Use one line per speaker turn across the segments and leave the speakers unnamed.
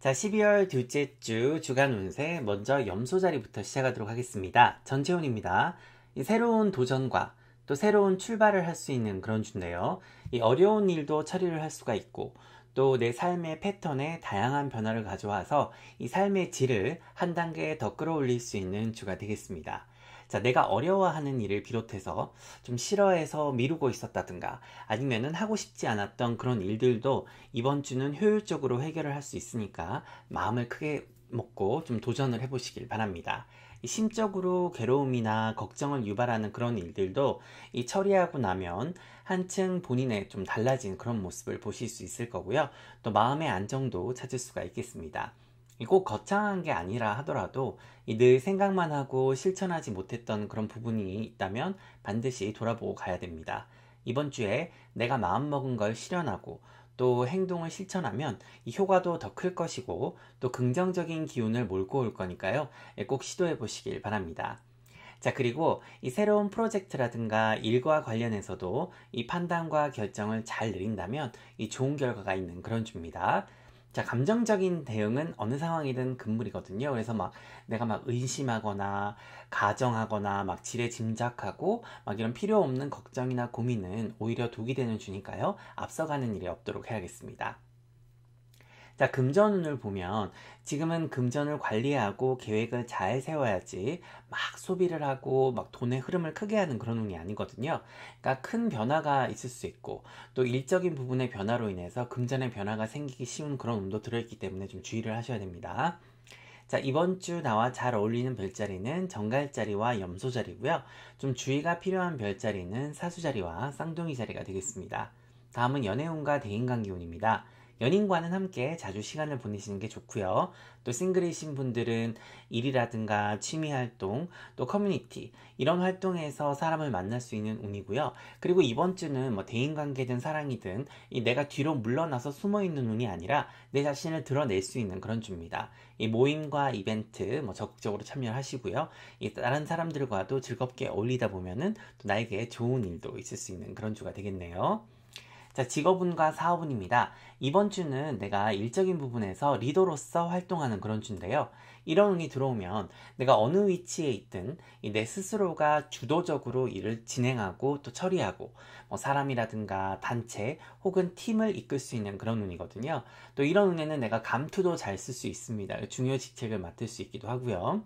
자, 12월 둘째 주 주간 운세 먼저 염소 자리부터 시작하도록 하겠습니다. 전재훈입니다. 이 새로운 도전과 또 새로운 출발을 할 수 있는 그런 주인데요. 이 어려운 일도 처리를 할 수가 있고 또 내 삶의 패턴에 다양한 변화를 가져와서 이 삶의 질을 한 단계 더 끌어올릴 수 있는 주가 되겠습니다. 자, 내가 어려워하는 일을 비롯해서 좀 싫어해서 미루고 있었다든가 아니면은 하고 싶지 않았던 그런 일들도 이번 주는 효율적으로 해결을 할 수 있으니까 마음을 크게 먹고 좀 도전을 해보시길 바랍니다. 이 심적으로 괴로움이나 걱정을 유발하는 그런 일들도 이 처리하고 나면 한층 본인의 좀 달라진 그런 모습을 보실 수 있을 거고요. 또 마음의 안정도 찾을 수가 있겠습니다. 꼭 거창한 게 아니라 하더라도 늘 생각만 하고 실천하지 못했던 그런 부분이 있다면 반드시 돌아보고 가야 됩니다. 이번 주에 내가 마음먹은 걸 실현하고 또 행동을 실천하면 이 효과도 더 클 것이고 또 긍정적인 기운을 몰고 올 거니까요. 꼭 시도해 보시길 바랍니다. 자, 그리고 이 새로운 프로젝트라든가 일과 관련해서도 이 판단과 결정을 잘 내린다면 이 좋은 결과가 있는 그런 주입니다. 자, 감정적인 대응은 어느 상황이든 금물이거든요. 그래서 내가 의심하거나 가정하거나 지레 짐작하고 이런 필요 없는 걱정이나 고민은 오히려 독이 되는 주니까요. 앞서가는 일이 없도록 해야겠습니다. 자, 금전운을 보면 지금은 금전을 관리하고 계획을 잘 세워야지 소비를 하고 돈의 흐름을 크게 하는 그런 운이 아니거든요. 그러니까 큰 변화가 있을 수 있고 또 일적인 부분의 변화로 인해서 금전의 변화가 생기기 쉬운 그런 운도 들어있기 때문에 좀 주의를 하셔야 됩니다. 자, 이번 주 나와 잘 어울리는 별자리는 정갈자리와 염소자리고요. 좀 주의가 필요한 별자리는 사수자리와 쌍둥이 자리가 되겠습니다. 다음은 연애운과 대인관계운입니다. 연인과는 함께 자주 시간을 보내시는 게 좋고요. 또 싱글이신 분들은 일이라든가 취미활동, 또 커뮤니티 이런 활동에서 사람을 만날 수 있는 운이고요. 그리고 이번 주는 대인관계든 사랑이든 내가 뒤로 물러나서 숨어있는 운이 아니라 내 자신을 드러낼 수 있는 그런 주입니다. 이 모임과 이벤트 적극적으로 참여하시고요. 이 다른 사람들과도 즐겁게 어울리다 보면은 또 나에게 좋은 일도 있을 수 있는 그런 주가 되겠네요. 자, 직업운과 사업운입니다. 이번 주는 내가 일적인 부분에서 리더로서 활동하는 그런 주인데요. 이런 운이 들어오면 내가 어느 위치에 있든 내 스스로가 주도적으로 일을 진행하고 또 처리하고 사람이라든가 단체 혹은 팀을 이끌 수 있는 그런 운이거든요. 또 이런 운에는 내가 감투도 잘 쓸 수 있습니다. 중요 직책을 맡을 수 있기도 하고요.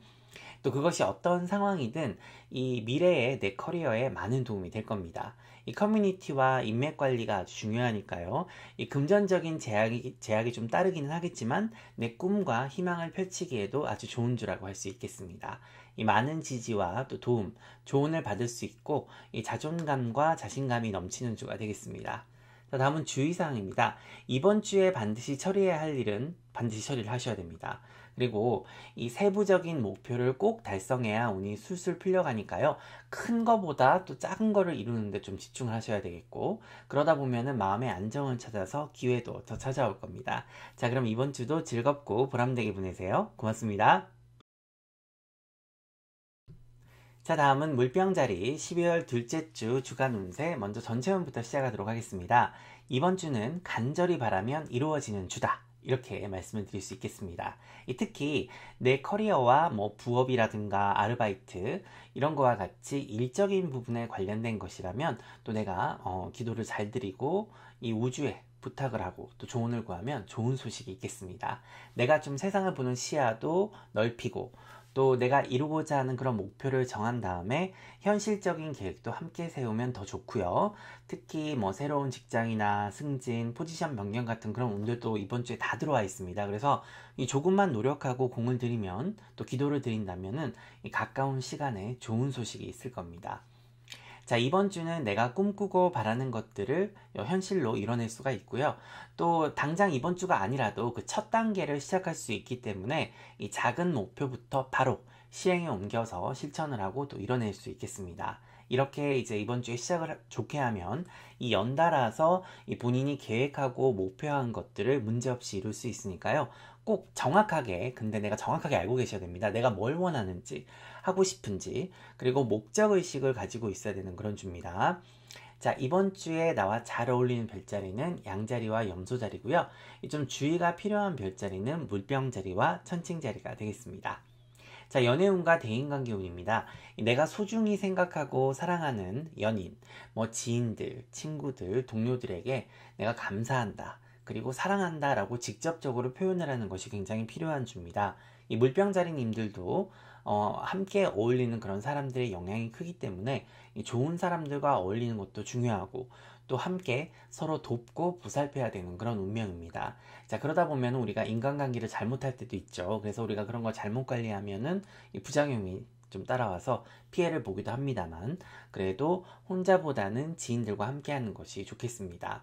또 그것이 어떤 상황이든 이 미래의 내 커리어에 많은 도움이 될 겁니다. 이 커뮤니티와 인맥 관리가 아주 중요하니까요. 이 금전적인 제약이 좀 따르기는 하겠지만 내 꿈과 희망을 펼치기에도 아주 좋은 주라고 할 수 있겠습니다. 이 많은 지지와 또 도움, 조언을 받을 수 있고 이 자존감과 자신감이 넘치는 주가 되겠습니다. 자, 다음은 주의사항입니다. 이번 주에 반드시 처리해야 할 일은 반드시 처리를 하셔야 됩니다. 그리고 이 세부적인 목표를 꼭 달성해야 운이 술술 풀려가니까요. 큰 거보다 또 작은 거를 이루는데 좀 집중을 하셔야 되겠고 그러다 보면은 마음의 안정을 찾아서 기회도 더 찾아올 겁니다. 자, 그럼 이번 주도 즐겁고 보람되게 보내세요. 고맙습니다. 자, 다음은 물병자리 12월 둘째 주 주간 운세 먼저 전체운부터 시작하도록 하겠습니다. 이번 주는 간절히 바라면 이루어지는 주다. 이렇게 말씀을 드릴 수 있겠습니다. 특히 내 커리어와 부업이라든가 아르바이트 이런 거와 같이 일적인 부분에 관련된 것이라면 또 내가 기도를 잘 드리고 이 우주에 부탁을 하고 또 조언을 구하면 좋은 소식이 있겠습니다. 내가 좀 세상을 보는 시야도 넓히고 또 내가 이루고자 하는 그런 목표를 정한 다음에 현실적인 계획도 함께 세우면 더 좋고요. 특히 새로운 직장이나 승진, 포지션 변경 같은 그런 운들도 이번 주에 다 들어와 있습니다. 그래서 이 조금만 노력하고 공을 들이면 또 기도를 드린다면은 이 가까운 시간에 좋은 소식이 있을 겁니다. 자, 이번 주는 내가 꿈꾸고 바라는 것들을 현실로 이뤄낼 수가 있고요. 또 당장 이번 주가 아니라도 그 첫 단계를 시작할 수 있기 때문에 이 작은 목표부터 바로 실행에 옮겨서 실천을 하고 또 이뤄낼 수 있겠습니다. 이렇게 이제 이번 주에 시작을 좋게 하면 이 연달아서 이 본인이 계획하고 목표한 것들을 문제없이 이룰 수 있으니까요. 꼭 정확하게, 근데 내가 정확하게 알고 계셔야 됩니다. 내가 뭘 원하는지, 하고 싶은지, 그리고 목적의식을 가지고 있어야 되는 그런 주입니다. 자, 이번 주에 나와 잘 어울리는 별자리는 양자리와 염소자리고요. 좀 주의가 필요한 별자리는 물병자리와 천칭자리가 되겠습니다. 자, 연애운과 대인관계 운입니다. 내가 소중히 생각하고 사랑하는 연인, 지인들, 친구들, 동료들에게 내가 감사한다, 그리고 사랑한다 라고 직접적으로 표현을 하는 것이 굉장히 필요한 주입니다. 이 물병자리님들도 함께 어울리는 그런 사람들의 영향이 크기 때문에 이 좋은 사람들과 어울리는 것도 중요하고 또 함께 서로 돕고 보살펴야 되는 그런 운명입니다. 자, 그러다 보면 우리가 인간관계를 잘못할 때도 있죠. 그래서 우리가 그런 걸 잘못 관리하면은 이 부작용이 좀 따라와서 피해를 보기도 합니다만, 그래도 혼자보다는 지인들과 함께 하는 것이 좋겠습니다.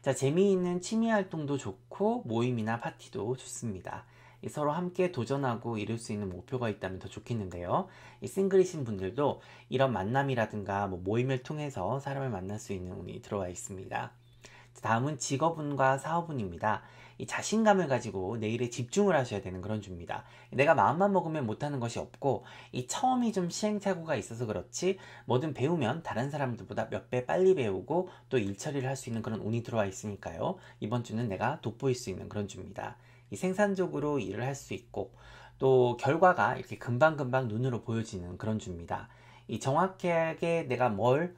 자, 재미있는 취미 활동도 좋고 모임이나 파티도 좋습니다. 서로 함께 도전하고 이룰 수 있는 목표가 있다면 더 좋겠는데요. 싱글이신 분들도 이런 만남이라든가 모임을 통해서 사람을 만날 수 있는 운이 들어와 있습니다. 다음은 직업운과 사업운입니다. 이 자신감을 가지고 내일에 집중을 하셔야 되는 그런 주입니다. 내가 마음만 먹으면 못하는 것이 없고, 이 처음이 좀 시행착오가 있어서 그렇지 뭐든 배우면 다른 사람들보다 몇 배 빨리 배우고 또 일처리를 할 수 있는 그런 운이 들어와 있으니까요. 이번 주는 내가 돋보일 수 있는 그런 주입니다. 이 생산적으로 일을 할 수 있고 또 결과가 이렇게 금방금방 눈으로 보여지는 그런 주입니다. 이 정확하게 내가 뭘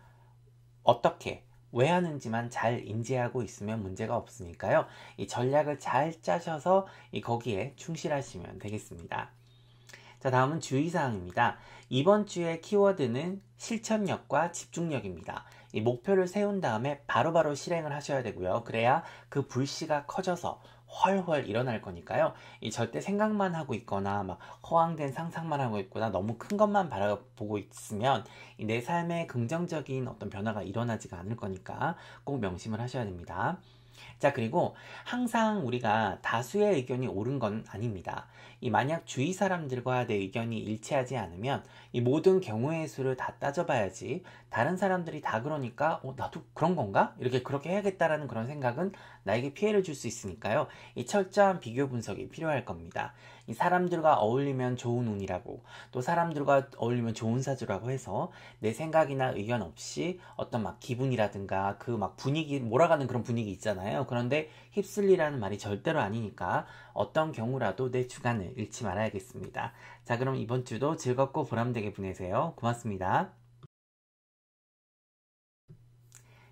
어떻게 왜 하는지만 잘 인지하고 있으면 문제가 없으니까요. 이 전략을 잘 짜셔서 거기에 충실하시면 되겠습니다. 자, 다음은 주의사항입니다. 이번 주의 키워드는 실천력과 집중력입니다. 이 목표를 세운 다음에 바로바로 실행을 하셔야 되고요. 그래야 그 불씨가 커져서 훨훨 일어날 거니까요. 절대 생각만 하고 있거나 허황된 상상만 하고 있거나 너무 큰 것만 바라보고 있으면 내 삶에 긍정적인 어떤 변화가 일어나지가 않을 거니까 꼭 명심을 하셔야 됩니다. 자, 그리고 항상 우리가 다수의 의견이 옳은 건 아닙니다. 만약 주위 사람들과 내 의견이 일치하지 않으면 이 모든 경우의 수를 다 따져봐야지, 다른 사람들이 다 그러니까 나도 그런 건가? 그렇게 해야겠다라는 그런 생각은 나에게 피해를 줄 수 있으니까요. 이 철저한 비교 분석이 필요할 겁니다. 이 사람들과 어울리면 좋은 운이라고, 또 사람들과 어울리면 좋은 사주라고 해서 내 생각이나 의견 없이 어떤 기분이라든가 그 분위기 몰아가는 그런 분위기 있잖아요. 그런데 휩쓸리라는 말이 절대로 아니니까 어떤 경우라도 내 주관을 잃지 말아야겠습니다. 자, 그럼 이번 주도 즐겁고 보람되게 보내세요. 고맙습니다.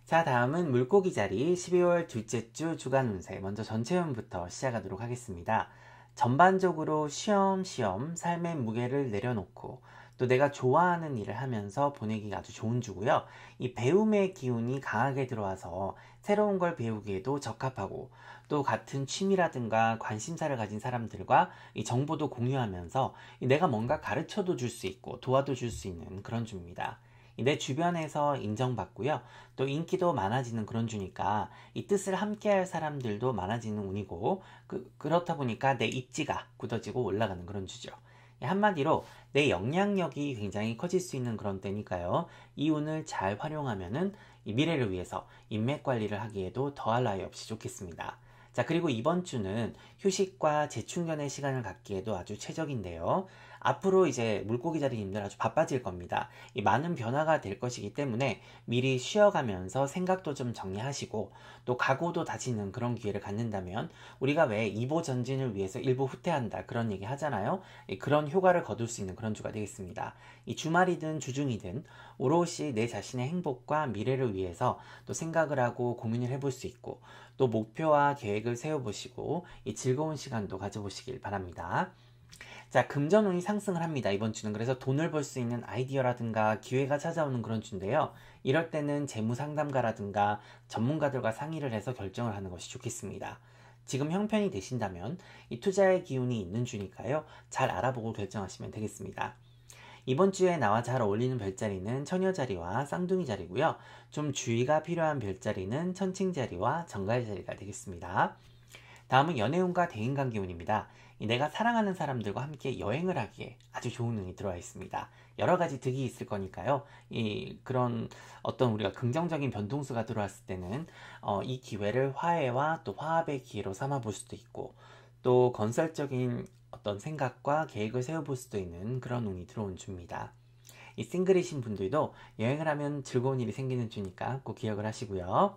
자, 다음은 물고기 자리 12월 둘째 주 주간 운세, 먼저 전체 운부터 시작하도록 하겠습니다. 전반적으로 쉬엄쉬엄 삶의 무게를 내려놓고 또 내가 좋아하는 일을 하면서 보내기가 아주 좋은 주고요. 이 배움의 기운이 강하게 들어와서 새로운 걸 배우기에도 적합하고, 또 같은 취미라든가 관심사를 가진 사람들과 이 정보도 공유하면서 내가 뭔가 가르쳐도 줄 수 있고 도와도 줄 수 있는 그런 주입니다. 내 주변에서 인정받고요. 또 인기도 많아지는 그런 주니까 이 뜻을 함께할 사람들도 많아지는 운이고, 그렇다 보니까 내 입지가 굳어지고 올라가는 그런 주죠. 한마디로 내 영향력이 굉장히 커질 수 있는 그런 때니까요. 이 운을 잘 활용하면은 이 미래를 위해서 인맥 관리를 하기에도 더할 나위 없이 좋겠습니다. 자, 그리고 이번 주는 휴식과 재충전의 시간을 갖기에도 아주 최적인데요. 앞으로 이제 물고기 자리님들 아주 바빠질 겁니다. 이 많은 변화가 될 것이기 때문에 미리 쉬어가면서 생각도 좀 정리하시고 또 각오도 다지는 그런 기회를 갖는다면, 우리가 왜 2보 전진을 위해서 1보 후퇴한다 그런 얘기 하잖아요. 그런 효과를 거둘 수 있는 그런 주가 되겠습니다. 이 주말이든 주중이든 오롯이 내 자신의 행복과 미래를 위해서 또 생각을 하고 고민을 해볼 수 있고, 또 목표와 계획을 세워보시고 이 즐거운 시간도 가져보시길 바랍니다. 자, 금전운이 상승을 합니다, 이번 주는. 그래서 돈을 벌 수 있는 아이디어라든가 기회가 찾아오는 그런 주인데요. 이럴 때는 재무 상담가라든가 전문가들과 상의를 해서 결정을 하는 것이 좋겠습니다. 지금 형편이 되신다면 이 투자의 기운이 있는 주니까요. 잘 알아보고 결정하시면 되겠습니다. 이번 주에 나와 잘 어울리는 별자리는 처녀자리와 쌍둥이 자리고요. 좀 주의가 필요한 별자리는 천칭자리와 정갈자리가 되겠습니다. 다음은 연애운과 대인관계 운입니다. 내가 사랑하는 사람들과 함께 여행을 하기에 아주 좋은 운이 들어와 있습니다. 여러 가지 득이 있을 거니까요. 그런 어떤 우리가 긍정적인 변동수가 들어왔을 때는 이 기회를 화해와 또 화합의 기회로 삼아 볼 수도 있고, 또 건설적인 어떤 생각과 계획을 세워볼 수도 있는 그런 운이 들어온 주입니다. 이 싱글이신 분들도 여행을 하면 즐거운 일이 생기는 주니까 꼭 기억을 하시고요.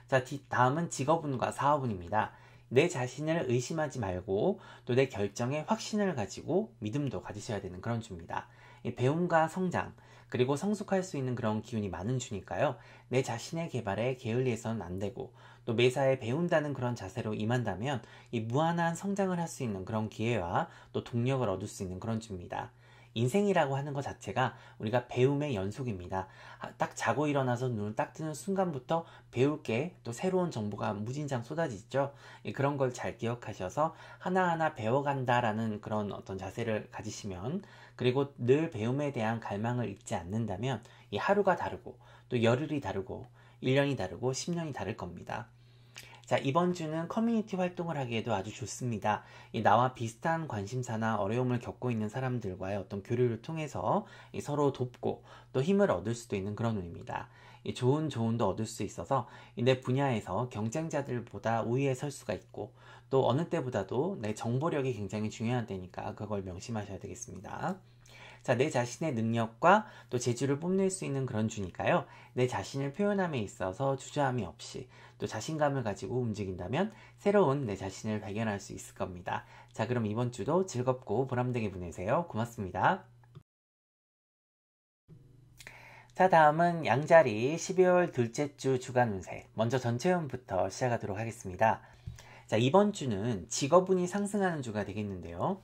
자, 다음은 직업운과 사업운입니다. 내 자신을 의심하지 말고 또 내 결정에 확신을 가지고 믿음도 가지셔야 되는 그런 주입니다. 이 배움과 성장 그리고 성숙할 수 있는 그런 기운이 많은 주니까요. 내 자신의 개발에 게을리해서는 안 되고 또 매사에 배운다는 그런 자세로 임한다면 이 무한한 성장을 할 수 있는 그런 기회와 또 동력을 얻을 수 있는 그런 주입니다. 인생이라고 하는 것 자체가 우리가 배움의 연속입니다. 딱 자고 일어나서 눈을 딱 뜨는 순간부터 배울 게 또 새로운 정보가 무진장 쏟아지죠. 그런 걸 잘 기억하셔서 하나하나 배워간다라는 그런 어떤 자세를 가지시면 그리고 늘 배움에 대한 갈망을 잊지 않는다면 이 하루가 다르고 또 열흘이 다르고 1년이 다르고 10년이 다를 겁니다. 자, 이번 주는 커뮤니티 활동을 하기에도 아주 좋습니다. 나와 비슷한 관심사나 어려움을 겪고 있는 사람들과의 어떤 교류를 통해서 서로 돕고 또 힘을 얻을 수도 있는 그런 운입니다. 좋은 조언도 얻을 수 있어서 내 분야에서 경쟁자들보다 우위에 설 수가 있고 또 어느 때보다도 내 정보력이 굉장히 중요한 때니까 그걸 명심하셔야 되겠습니다. 자, 내 자신의 능력과 또 재주를 뽐낼 수 있는 그런 주니까요. 내 자신을 표현함에 있어서 주저함이 없이 또 자신감을 가지고 움직인다면 새로운 내 자신을 발견할 수 있을 겁니다. 자, 그럼 이번 주도 즐겁고 보람되게 보내세요. 고맙습니다. 자, 다음은 양자리 12월 둘째 주 주간 운세. 먼저 전체 운부터 시작하도록 하겠습니다. 자, 이번 주는 직업운이 상승하는 주가 되겠는데요.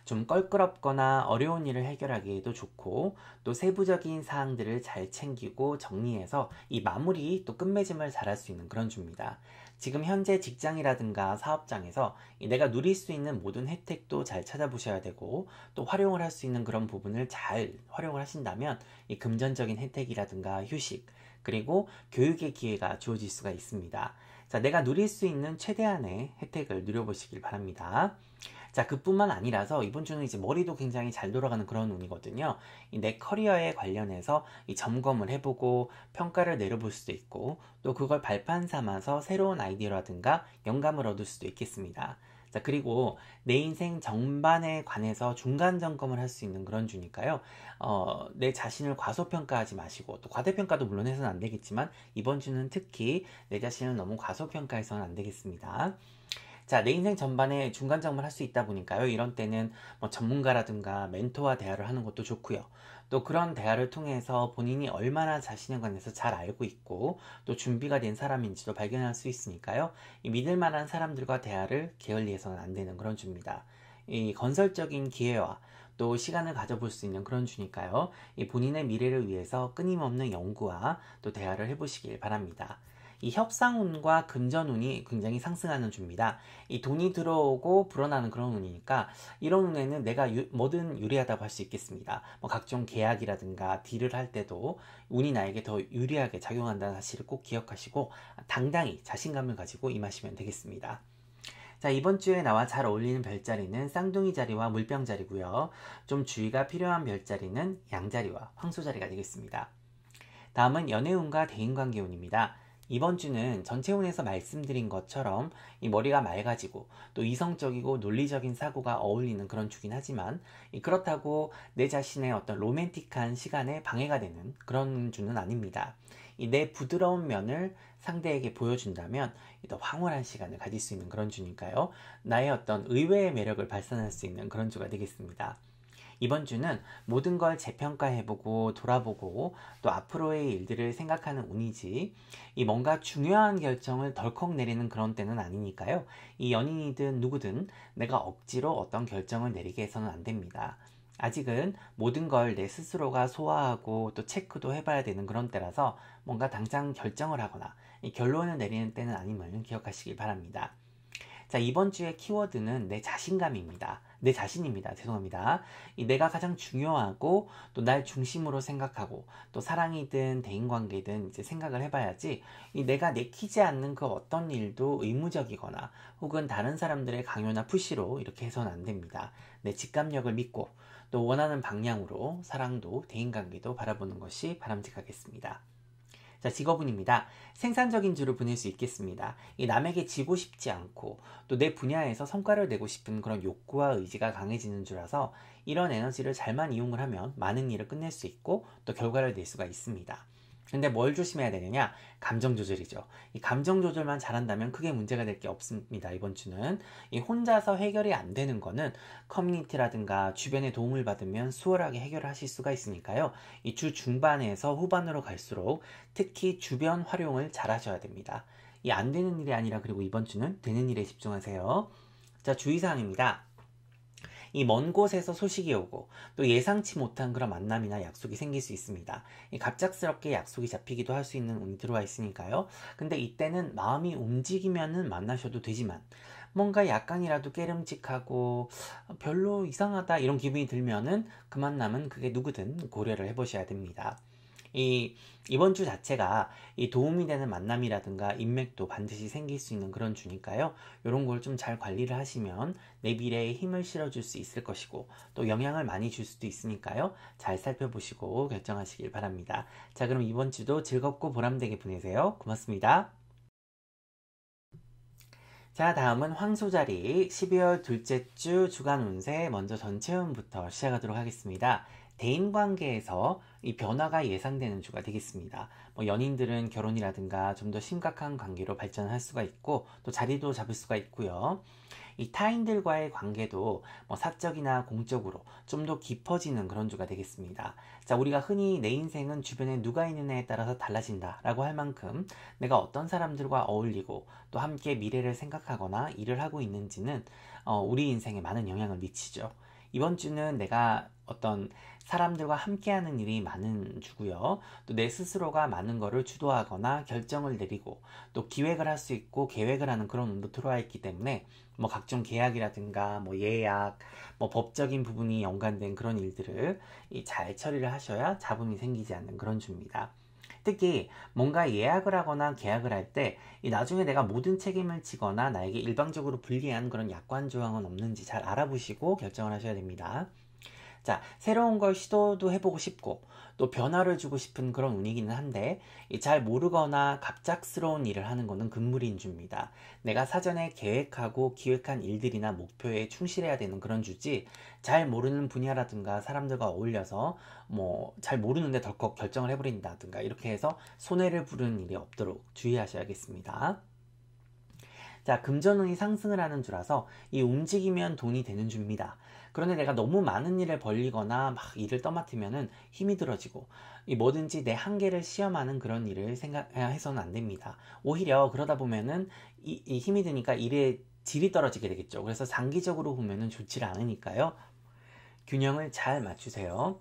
좀 껄끄럽거나 어려운 일을 해결하기에도 좋고 또 세부적인 사항들을 잘 챙기고 정리해서 이 마무리 또 끝맺음을 잘할 수 있는 그런 주입니다. 지금 현재 직장이라든가 사업장에서 내가 누릴 수 있는 모든 혜택도 잘 찾아보셔야 되고 또 활용을 할 수 있는 그런 부분을 잘 활용을 하신다면 이 금전적인 혜택이라든가 휴식 그리고 교육의 기회가 주어질 수가 있습니다. 자, 내가 누릴 수 있는 최대한의 혜택을 누려보시길 바랍니다. 자, 그뿐만 아니라서 이번 주는 이제 머리도 굉장히 잘 돌아가는 그런 운이거든요. 내 커리어에 관련해서 이 점검을 해보고 평가를 내려볼 수도 있고 또 그걸 발판 삼아서 새로운 아이디어라든가 영감을 얻을 수도 있겠습니다. 자, 그리고 내 인생 전반에 관해서 중간 점검을 할 수 있는 그런 주니까요. 내 자신을 과소평가하지 마시고 또 과대평가도 물론 해서는 안 되겠지만 이번 주는 특히 내 자신을 너무 과소평가해서는 안 되겠습니다. 자, 내 인생 전반에 중간 점검을 할 수 있다 보니까요. 이런 때는 뭐 전문가라든가 멘토와 대화를 하는 것도 좋고요. 또 그런 대화를 통해서 본인이 얼마나 자신에 관해서 잘 알고 있고 또 준비가 된 사람인지도 발견할 수 있으니까요. 이 믿을 만한 사람들과 대화를 게을리해서는 안 되는 그런 주입니다. 이 건설적인 기회와 또 시간을 가져볼 수 있는 그런 주니까요. 이 본인의 미래를 위해서 끊임없는 연구와 또 대화를 해보시길 바랍니다. 이 협상운과 금전운이 굉장히 상승하는 주입니다. 이 돈이 들어오고 불어나는 그런 운이니까 이런 운에는 내가 뭐든 유리하다고 할 수 있겠습니다. 뭐 각종 계약이라든가 딜을 할 때도 운이 나에게 더 유리하게 작용한다는 사실을 꼭 기억하시고 당당히 자신감을 가지고 임하시면 되겠습니다. 자, 이번 주에 나와 잘 어울리는 별자리는 쌍둥이 자리와 물병 자리고요. 좀 주의가 필요한 별자리는 양자리와 황소 자리가 되겠습니다. 다음은 연애운과 대인관계운입니다. 이번 주는 전체운에서 말씀드린 것처럼 이 머리가 맑아지고 또 이성적이고 논리적인 사고가 어울리는 그런 주긴 하지만 그렇다고 내 자신의 어떤 로맨틱한 시간에 방해가 되는 그런 주는 아닙니다. 내 부드러운 면을 상대에게 보여준다면 더 황홀한 시간을 가질 수 있는 그런 주니까요. 나의 어떤 의외의 매력을 발산할 수 있는 그런 주가 되겠습니다. 이번 주는 모든 걸 재평가해보고 돌아보고 또 앞으로의 일들을 생각하는 운이지 이 뭔가 중요한 결정을 덜컥 내리는 그런 때는 아니니까요. 이 연인이든 누구든 내가 억지로 어떤 결정을 내리게 해서는 안 됩니다. 아직은 모든 걸 내 스스로가 소화하고 또 체크도 해봐야 되는 그런 때라서 뭔가 당장 결정을 하거나 이 결론을 내리는 때는 아님을 기억하시길 바랍니다. 자, 이번 주의 키워드는 내 자신감입니다. 내 자신입니다. 죄송합니다. 내가 가장 중요하고 또 날 중심으로 생각하고 또 사랑이든 대인관계든 이제 생각을 해봐야지 내가 내키지 않는 그 어떤 일도 의무적이거나 혹은 다른 사람들의 강요나 푸시로 이렇게 해서는 안 됩니다. 내 직감력을 믿고 또 원하는 방향으로 사랑도 대인관계도 바라보는 것이 바람직하겠습니다. 자, 직업운입니다. 생산적인 주를 보낼 수 있겠습니다. 이 남에게 지고 싶지 않고 또 내 분야에서 성과를 내고 싶은 그런 욕구와 의지가 강해지는 주라서 이런 에너지를 잘만 이용을 하면 많은 일을 끝낼 수 있고 또 결과를 낼 수가 있습니다. 근데 뭘 조심해야 되느냐? 감정 조절이죠. 이 감정 조절만 잘한다면 크게 문제가 될 게 없습니다. 이번 주는 이 혼자서 해결이 안 되는 거는 커뮤니티라든가 주변의 도움을 받으면 수월하게 해결을 하실 수가 있으니까요. 이 주 중반에서 후반으로 갈수록 특히 주변 활용을 잘 하셔야 됩니다. 이 안 되는 일이 아니라 그리고 이번 주는 되는 일에 집중하세요. 자, 주의사항입니다. 이 먼 곳에서 소식이 오고 또 예상치 못한 그런 만남이나 약속이 생길 수 있습니다. 이 갑작스럽게 약속이 잡히기도 할 수 있는 운이 들어와 있으니까요. 근데 이때는 마음이 움직이면은 만나셔도 되지만 뭔가 약간이라도 깨름직하고 별로 이상하다 이런 기분이 들면은 그 만남은 그게 누구든 고려를 해보셔야 됩니다. 이번 주 자체가 이 도움이 되는 만남이라든가 인맥도 반드시 생길 수 있는 그런 주니까요. 이런 걸 좀 잘 관리를 하시면 내 미래에 힘을 실어줄 수 있을 것이고 또 영향을 많이 줄 수도 있으니까요. 잘 살펴보시고 결정하시길 바랍니다. 자, 그럼 이번 주도 즐겁고 보람되게 보내세요. 고맙습니다. 자, 다음은 황소자리 12월 둘째 주 주간 운세 먼저 전체 운부터 시작하도록 하겠습니다. 대인관계에서 이 변화가 예상되는 주가 되겠습니다. 연인들은 결혼이라든가 좀 더 심각한 관계로 발전할 수가 있고 또 자리도 잡을 수가 있고요. 이 타인들과의 관계도 사적이나 공적으로 좀 더 깊어지는 그런 주가 되겠습니다. 자, 우리가 흔히 내 인생은 주변에 누가 있느냐에 따라서 달라진다 라고 할 만큼 내가 어떤 사람들과 어울리고 또 함께 미래를 생각하거나 일을 하고 있는지는 우리 인생에 많은 영향을 미치죠. 이번 주는 내가 어떤 사람들과 함께하는 일이 많은 주고요. 또 내 스스로가 많은 거를 주도하거나 결정을 내리고 또 기획을 할 수 있고 계획을 하는 그런 운도 들어와 있기 때문에 각종 계약이라든가 예약, 법적인 부분이 연관된 그런 일들을 잘 처리를 하셔야 잡음이 생기지 않는 그런 주입니다. 특히 뭔가 예약을 하거나 계약을 할 때 나중에 내가 모든 책임을 지거나 나에게 일방적으로 불리한 그런 약관 조항은 없는지 잘 알아보시고 결정을 하셔야 됩니다. 자, 새로운 걸 시도도 해보고 싶고 또 변화를 주고 싶은 그런 운이기는 한데 잘 모르거나 갑작스러운 일을 하는 거는 금물인 주입니다. 내가 사전에 계획하고 기획한 일들이나 목표에 충실해야 되는 그런 주지 잘 모르는 분야라든가 사람들과 어울려서 잘 모르는데 덜컥 결정을 해버린다든가 이렇게 해서 손해를 부르는 일이 없도록 주의하셔야겠습니다. 자, 금전운이 상승을 하는 주라서 이 움직이면 돈이 되는 주입니다. 그런데 내가 너무 많은 일을 벌리거나 막 일을 떠맡으면은 힘이 들어지고 뭐든지 내 한계를 시험하는 그런 일을 생각해서는 안 됩니다. 오히려 그러다 보면은 이 힘이 드니까 일의 질이 떨어지게 되겠죠. 그래서 장기적으로 보면은 좋지 않으니까요. 균형을 잘 맞추세요.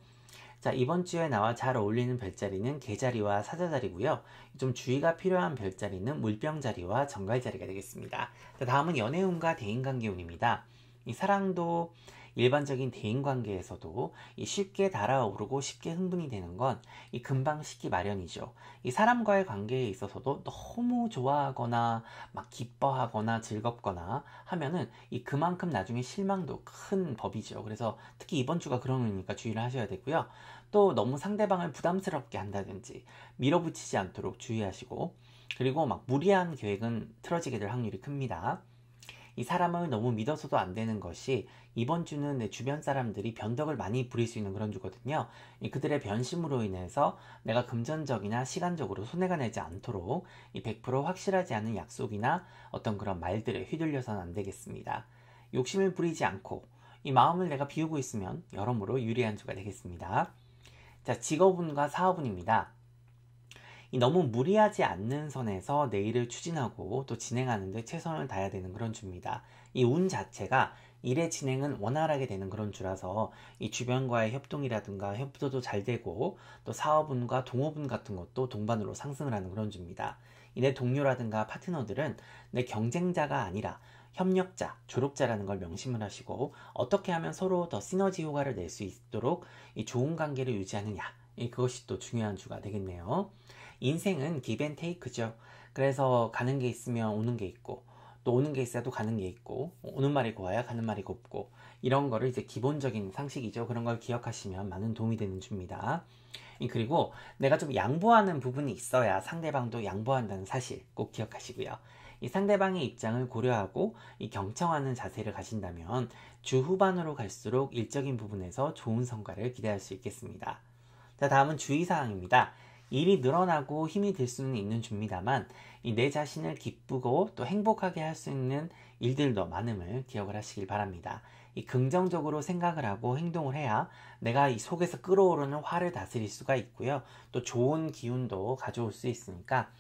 자, 이번 주에 나와 잘 어울리는 별자리는 개자리와 사자자리고요. 좀 주의가 필요한 별자리는 물병자리와 정갈자리가 되겠습니다. 자, 다음은 연애운과 대인관계운입니다. 이 사랑도 일반적인 대인관계에서도 쉽게 달아오르고 쉽게 흥분이 되는 건 금방 식기 마련이죠. 이 사람과의 관계에 있어서도 너무 좋아하거나 막 기뻐하거나 즐겁거나 하면은 그만큼 나중에 실망도 큰 법이죠. 그래서 특히 이번 주가 그런 운이니까 주의를 하셔야 되고요. 또 너무 상대방을 부담스럽게 한다든지 밀어붙이지 않도록 주의하시고 그리고 무리한 계획은 틀어지게 될 확률이 큽니다. 이 사람을 너무 믿어서도 안 되는 것이 이번 주는 내 주변 사람들이 변덕을 많이 부릴 수 있는 그런 주거든요. 그들의 변심으로 인해서 내가 금전적이나 시간적으로 손해가 나지 않도록 100% 확실하지 않은 약속이나 어떤 그런 말들에 휘둘려서는 안 되겠습니다. 욕심을 부리지 않고 이 마음을 내가 비우고 있으면 여러모로 유리한 주가 되겠습니다. 자, 직업운과 사업운입니다. 너무 무리하지 않는 선에서 내 일을 추진하고 또 진행하는 데 최선을 다해야 되는 그런 주입니다. 이 운 자체가 일의 진행은 원활하게 되는 그런 주라서 이 주변과의 협동이라든가 협조도 잘 되고 또 사업운과 동업운 같은 것도 동반으로 상승을 하는 그런 주입니다. 내 동료라든가 파트너들은 내 경쟁자가 아니라 협력자, 조력자라는 걸 명심을 하시고 어떻게 하면 서로 더 시너지 효과를 낼 수 있도록 이 좋은 관계를 유지하느냐 그것이 또 중요한 주가 되겠네요. 인생은 기브앤테이크죠. 그래서 가는 게 있으면 오는 게 있고 또 오는 게 있어야 또 가는 게 있고, 오는 말이 고와야 가는 말이 곱고, 이런 거를 이제 기본적인 상식이죠. 그런 걸 기억하시면 많은 도움이 되는 주입니다. 그리고 내가 좀 양보하는 부분이 있어야 상대방도 양보한다는 사실 꼭 기억하시고요. 이 상대방의 입장을 고려하고 이 경청하는 자세를 가진다면 주 후반으로 갈수록 일적인 부분에서 좋은 성과를 기대할 수 있겠습니다. 자, 다음은 주의사항입니다. 일이 늘어나고 힘이 들 수는 있는 주입니다만 이 내 자신을 기쁘고 또 행복하게 할 수 있는 일들도 많음을 기억을 하시길 바랍니다. 이 긍정적으로 생각을 하고 행동을 해야 내가 이 속에서 끓어오르는 화를 다스릴 수가 있고요. 또 좋은 기운도 가져올 수 있으니까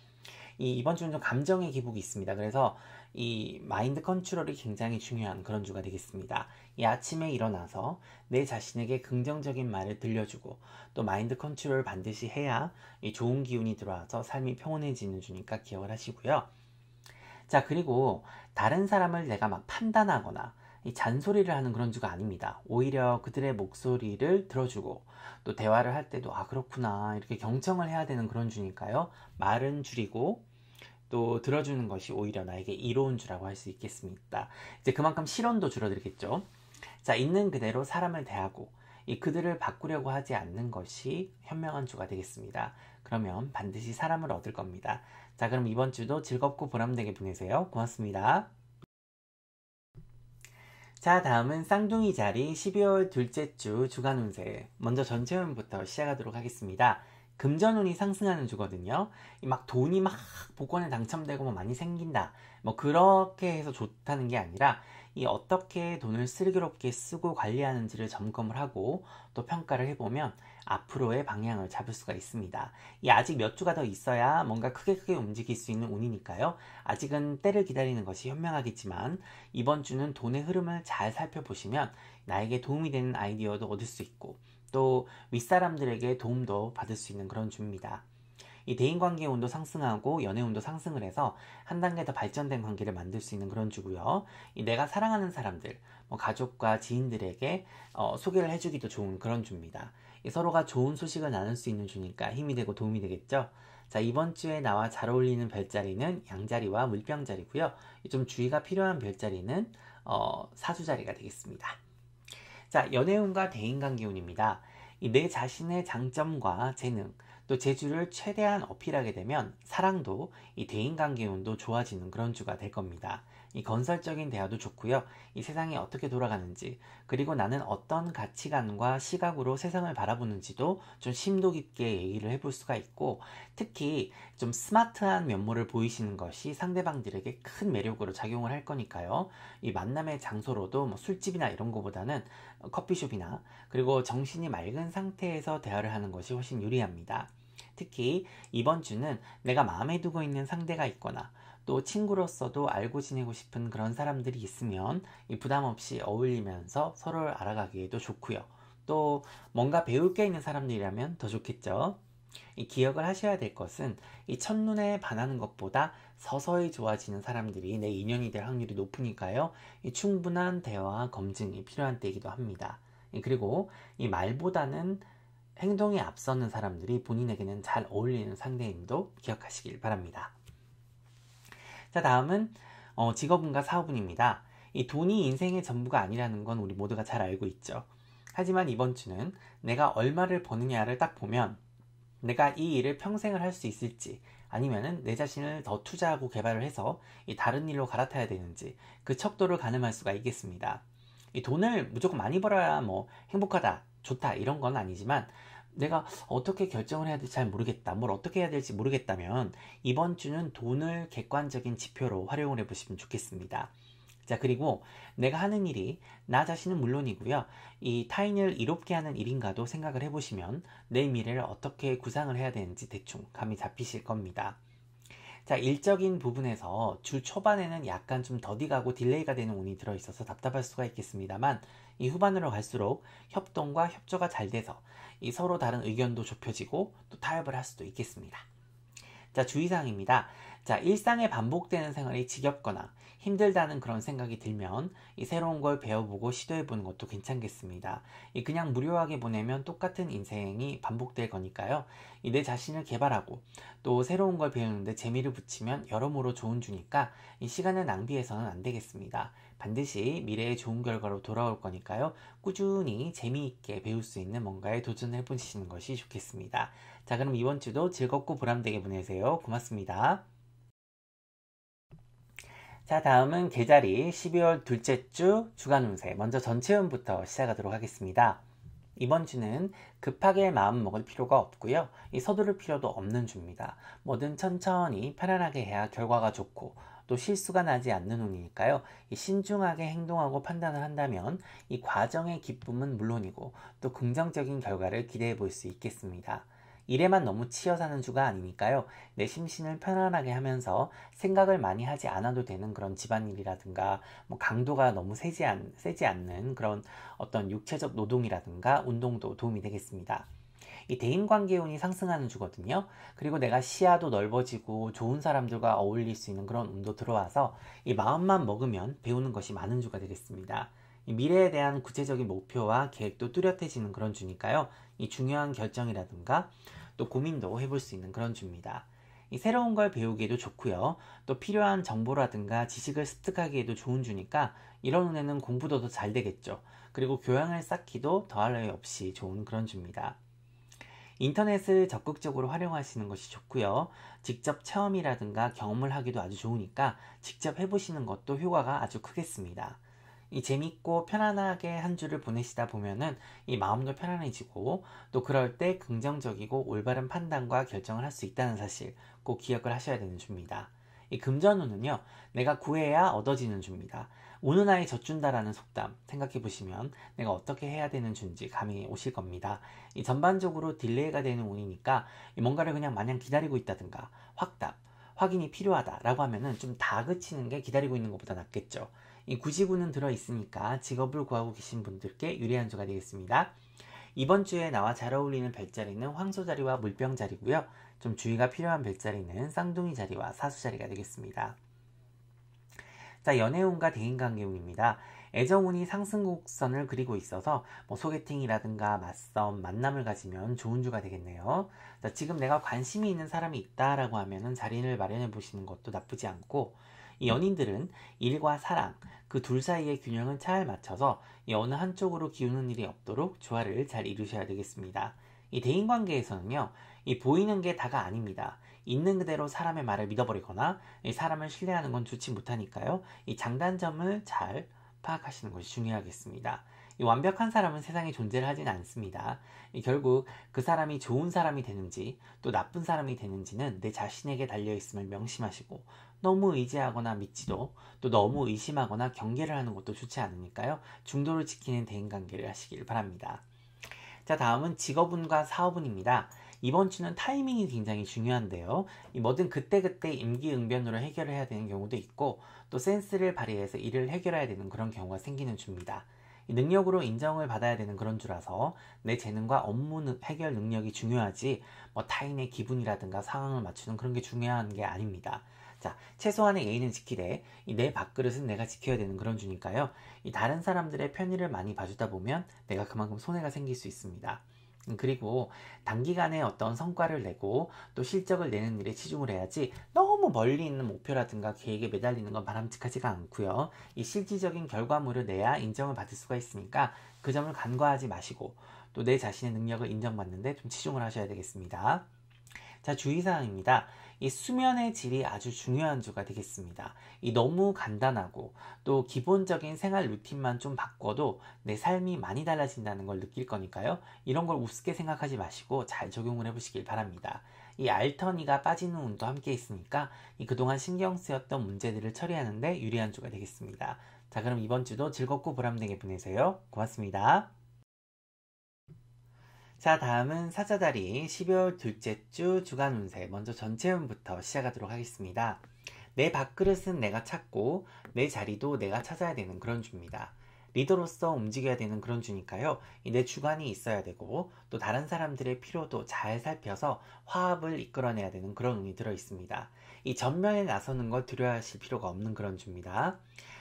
이번 주는 좀 감정의 기복이 있습니다. 그래서 이 마인드 컨트롤이 굉장히 중요한 그런 주가 되겠습니다. 이 아침에 일어나서 내 자신에게 긍정적인 말을 들려주고 또 마인드 컨트롤을 반드시 해야 이 좋은 기운이 들어와서 삶이 평온해지는 주니까 기억을 하시고요. 자, 그리고 다른 사람을 내가 막 판단하거나 이 잔소리를 하는 그런 주가 아닙니다. 오히려 그들의 목소리를 들어주고 또 대화를 할 때도 아 그렇구나 이렇게 경청을 해야 되는 그런 주니까요. 말은 줄이고 또 들어주는 것이 오히려 나에게 이로운 주라고 할 수 있겠습니다. 이제 그만큼 실언도 줄어들겠죠. 자, 있는 그대로 사람을 대하고 그들을 바꾸려고 하지 않는 것이 현명한 주가 되겠습니다. 그러면 반드시 사람을 얻을 겁니다. 자, 그럼 이번 주도 즐겁고 보람되게 보내세요. 고맙습니다. 자, 다음은 쌍둥이 자리 12월 둘째 주 주간 운세. 먼저 전체 운부터 시작하도록 하겠습니다. 금전운이 상승하는 주거든요. 막 돈이 막 복권에 당첨되고 뭐 많이 생긴다. 뭐 그렇게 해서 좋다는 게 아니라 어떻게 돈을 슬기롭게 쓰고 관리하는지를 점검을 하고 또 평가를 해보면 앞으로의 방향을 잡을 수가 있습니다. 아직 몇 주가 더 있어야 뭔가 크게 움직일 수 있는 운이니까요. 아직은 때를 기다리는 것이 현명하겠지만 이번 주는 돈의 흐름을 잘 살펴보시면 나에게 도움이 되는 아이디어도 얻을 수 있고 또 윗사람들에게 도움도 받을 수 있는 그런 주입니다. 대인관계 운도 상승하고 연애 운도 상승을 해서 한 단계 더 발전된 관계를 만들 수 있는 그런 주고요. 내가 사랑하는 사람들, 가족과 지인들에게 소개를 해주기도 좋은 그런 주입니다. 서로가 좋은 소식을 나눌 수 있는 주니까 힘이 되고 도움이 되겠죠. 자, 이번 주에 나와 잘 어울리는 별자리는 양자리와 물병자리고요. 좀 주의가 필요한 별자리는 사주자리가 되겠습니다. 자, 연애운과 대인관계운입니다. 내 자신의 장점과 재능, 또 재주를 최대한 어필하게 되면 사랑도 대인관계운도 좋아지는 그런 주가 될 겁니다. 건설적인 대화도 좋고요. 세상이 어떻게 돌아가는지, 그리고 나는 어떤 가치관과 시각으로 세상을 바라보는지도 좀 심도 깊게 얘기를 해볼 수가 있고, 특히 좀 스마트한 면모를 보이시는 것이 상대방들에게 큰 매력으로 작용을 할 거니까요. 만남의 장소로도 뭐 술집이나 이런 거보다는 커피숍이나 그리고 정신이 맑은 상태에서 대화를 하는 것이 훨씬 유리합니다. 특히 이번 주는 내가 마음에 두고 있는 상대가 있거나 또 친구로서도 알고 지내고 싶은 그런 사람들이 있으면 부담 없이 어울리면서 서로를 알아가기에도 좋고요. 또 뭔가 배울 게 있는 사람들이라면 더 좋겠죠. 기억을 하셔야 될 것은 첫눈에 반하는 것보다 서서히 좋아지는 사람들이 내 인연이 될 확률이 높으니까요. 충분한 대화와 검증이 필요한 때이기도 합니다. 그리고 말보다는 행동이 앞서는 사람들이 본인에게는 잘 어울리는 상대임도 기억하시길 바랍니다. 자, 다음은 직업운과 사업운입니다. 돈이 인생의 전부가 아니라는 건 우리 모두가 잘 알고 있죠. 하지만 이번 주는 내가 얼마를 버느냐를 딱 보면 내가 이 일을 평생을 할 수 있을지 아니면은 내 자신을 더 투자하고 개발을 해서 다른 일로 갈아타야 되는지 그 척도를 가늠할 수가 있겠습니다. 돈을 무조건 많이 벌어야 뭐 행복하다, 좋다 이런 건 아니지만 내가 어떻게 결정을 해야 될지 잘 모르겠다, 뭘 어떻게 해야 될지 모르겠다면 이번 주는 돈을 객관적인 지표로 활용을 해보시면 좋겠습니다. 자, 그리고 내가 하는 일이 나 자신은 물론이고요. 타인을 이롭게 하는 일인가도 생각을 해보시면 내 미래를 어떻게 구상을 해야 되는지 대충 감이 잡히실 겁니다. 자, 일적인 부분에서 주 초반에는 약간 좀 더디가고 딜레이가 되는 운이 들어있어서 답답할 수가 있겠습니다만 후반으로 갈수록 협동과 협조가 잘 돼서 서로 다른 의견도 좁혀지고 또 타협을 할 수도 있겠습니다. 자, 주의사항입니다. 자, 일상에 반복되는 생활이 지겹거나 힘들다는 그런 생각이 들면 이 새로운 걸 배워보고 시도해보는 것도 괜찮겠습니다. 이 그냥 무료하게 보내면 똑같은 인생이 반복될 거니까요. 이 내 자신을 개발하고 또 새로운 걸 배우는데 재미를 붙이면 여러모로 좋은 주니까 이 시간을 낭비해서는 안 되겠습니다. 반드시 미래에 좋은 결과로 돌아올 거니까요. 꾸준히 재미있게 배울 수 있는 뭔가에 도전해 보시는 것이 좋겠습니다. 자, 그럼 이번 주도 즐겁고 보람되게 보내세요. 고맙습니다. 자, 다음은 계자리 12월 둘째 주 주간 운세, 먼저 전체 운부터 시작하도록 하겠습니다. 이번 주는 급하게 마음 먹을 필요가 없고요. 이 서두를 필요도 없는 주입니다. 뭐든 천천히 편안하게 해야 결과가 좋고 또 실수가 나지 않는 운이니까요. 이 신중하게 행동하고 판단을 한다면 이 과정의 기쁨은 물론이고 또 긍정적인 결과를 기대해 볼 수 있겠습니다. 일에만 너무 치여 사는 주가 아니니까요. 내 심신을 편안하게 하면서 생각을 많이 하지 않아도 되는 그런 집안일이라든가 뭐 강도가 너무 세지 않는 그런 어떤 육체적 노동이라든가 운동도 도움이 되겠습니다. 이 대인관계운이 상승하는 주거든요. 그리고 내가 시야도 넓어지고 좋은 사람들과 어울릴 수 있는 그런 운도 들어와서 이 마음만 먹으면 배우는 것이 많은 주가 되겠습니다. 이 미래에 대한 구체적인 목표와 계획도 뚜렷해지는 그런 주니까요. 이 중요한 결정이라든가 또 고민도 해볼 수 있는 그런 주입니다. 이 새로운 걸 배우기에도 좋고요. 또 필요한 정보라든가 지식을 습득하기에도 좋은 주니까 이런 운에는 공부도 더 잘 되겠죠. 그리고 교양을 쌓기도 더할 나위 없이 좋은 그런 주입니다. 인터넷을 적극적으로 활용하시는 것이 좋고요. 직접 체험이라든가 경험을 하기도 아주 좋으니까 직접 해보시는 것도 효과가 아주 크겠습니다. 이 재밌고 편안하게 한 주를 보내시다 보면은 이 마음도 편안해지고 또 그럴 때 긍정적이고 올바른 판단과 결정을 할 수 있다는 사실 꼭 기억을 하셔야 되는 주입니다. 이 금전운은요, 내가 구해야 얻어지는 주입니다. 오는 아이 젖준다라는 속담 생각해 보시면 내가 어떻게 해야 되는 주인지 감이 오실 겁니다. 이 전반적으로 딜레이가 되는 운이니까 뭔가를 그냥 마냥 기다리고 있다든가 확인이 필요하다라고 하면은 좀 다그치는 게 기다리고 있는 것보다 낫겠죠. 이 구지구는 들어있으니까 직업을 구하고 계신 분들께 유리한 주가 되겠습니다. 이번 주에 나와 잘 어울리는 별자리는 황소자리와 물병자리고요. 좀 주의가 필요한 별자리는 쌍둥이 자리와 사수자리가 되겠습니다. 자, 연애운과 대인관계운입니다. 애정운이 상승곡선을 그리고 있어서 소개팅이라든가 맞선, 만남을 가지면 좋은 주가 되겠네요. 자, 지금 내가 관심이 있는 사람이 있다라고 하면은 자리를 마련해 보시는 것도 나쁘지 않고, 이 연인들은 일과 사랑, 그 둘 사이의 균형을 잘 맞춰서 이 어느 한쪽으로 기우는 일이 없도록 조화를 잘 이루셔야 되겠습니다. 이 대인관계에서는요, 이 보이는 게 다가 아닙니다. 있는 그대로 사람의 말을 믿어버리거나 이 사람을 신뢰하는 건 좋지 못하니까요. 이 장단점을 잘 파악하시는 것이 중요하겠습니다. 이 완벽한 사람은 세상에 존재를 하진 않습니다. 결국 그 사람이 좋은 사람이 되는지 또 나쁜 사람이 되는지는 내 자신에게 달려있음을 명심하시고 너무 의지하거나 믿지도 또 너무 의심하거나 경계를 하는 것도 좋지 않으니까요. 중도를 지키는 대인관계를 하시길 바랍니다. 자, 다음은 직업운과 사업운입니다. 이번 주는 타이밍이 굉장히 중요한데요. 뭐든 그때그때 임기응변으로 해결을 해야 되는 경우도 있고 또 센스를 발휘해서 일을 해결해야 되는 그런 경우가 생기는 주입니다. 능력으로 인정을 받아야 되는 그런 주라서 내 재능과 업무 해결 능력이 중요하지 타인의 기분이라든가 상황을 맞추는 그런 게 중요한 게 아닙니다. 자, 최소한의 예의는 지키되 내 밥그릇은 내가 지켜야 되는 그런 주니까요. 다른 사람들의 편의를 많이 봐주다 보면 내가 그만큼 손해가 생길 수 있습니다. 그리고 단기간에 어떤 성과를 내고 또 실적을 내는 일에 치중을 해야지 너무 멀리 있는 목표라든가 계획에 매달리는 건 바람직하지가 않고요. 이 실질적인 결과물을 내야 인정을 받을 수가 있으니까 그 점을 간과하지 마시고 또 내 자신의 능력을 인정받는데 좀 치중을 하셔야 되겠습니다. 자, 주의사항입니다. 이 수면의 질이 아주 중요한 주가 되겠습니다. 너무 간단하고 또 기본적인 생활 루틴만 좀 바꿔도 내 삶이 많이 달라진다는 걸 느낄 거니까요. 이런 걸 우습게 생각하지 마시고 잘 적용을 해보시길 바랍니다. 알터니가 빠지는 운도 함께 있으니까 그동안 신경 쓰였던 문제들을 처리하는데 유리한 주가 되겠습니다. 자, 그럼 이번 주도 즐겁고 보람되게 보내세요. 고맙습니다. 자, 다음은 사자다리 12월 둘째 주 주간 운세, 먼저 전체 운부터 시작하도록 하겠습니다. 내 밥그릇은 내가 찾고 내 자리도 내가 찾아야 되는 그런 주입니다. 리더로서 움직여야 되는 그런 주니까요. 내 주관이 있어야 되고 또 다른 사람들의 필요도 잘 살펴서 화합을 이끌어내야 되는 그런 운이 들어 있습니다. 이 전면에 나서는 걸 두려워하실 필요가 없는 그런 주입니다.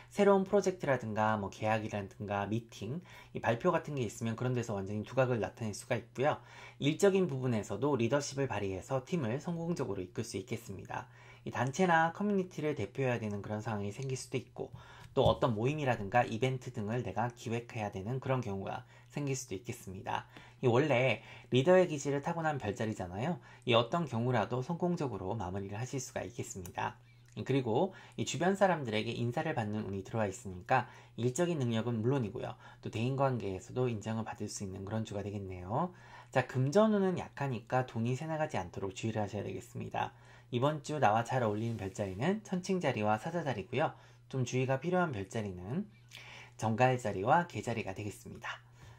새로운 프로젝트라든가 뭐 계약이라든가 미팅, 이 발표 같은 게 있으면 그런 데서 완전히 두각을 나타낼 수가 있고요. 일적인 부분에서도 리더십을 발휘해서 팀을 성공적으로 이끌 수 있겠습니다. 이 단체나 커뮤니티를 대표해야 되는 그런 상황이 생길 수도 있고 또 어떤 모임이라든가 이벤트 등을 내가 기획해야 되는 그런 경우가 생길 수도 있겠습니다. 이 원래 리더의 기질을 타고난 별자리잖아요. 이 어떤 경우라도 성공적으로 마무리를 하실 수가 있겠습니다. 그리고 이 주변 사람들에게 인사를 받는 운이 들어와 있으니까 일적인 능력은 물론이고요. 또 대인관계에서도 인정을 받을 수 있는 그런 주가 되겠네요. 자, 금전운은 약하니까 돈이 새나가지 않도록 주의를 하셔야 되겠습니다. 이번 주 나와 잘 어울리는 별자리는 천칭자리와 사자자리고요. 좀 주의가 필요한 별자리는 정갈자리와 개자리가 되겠습니다.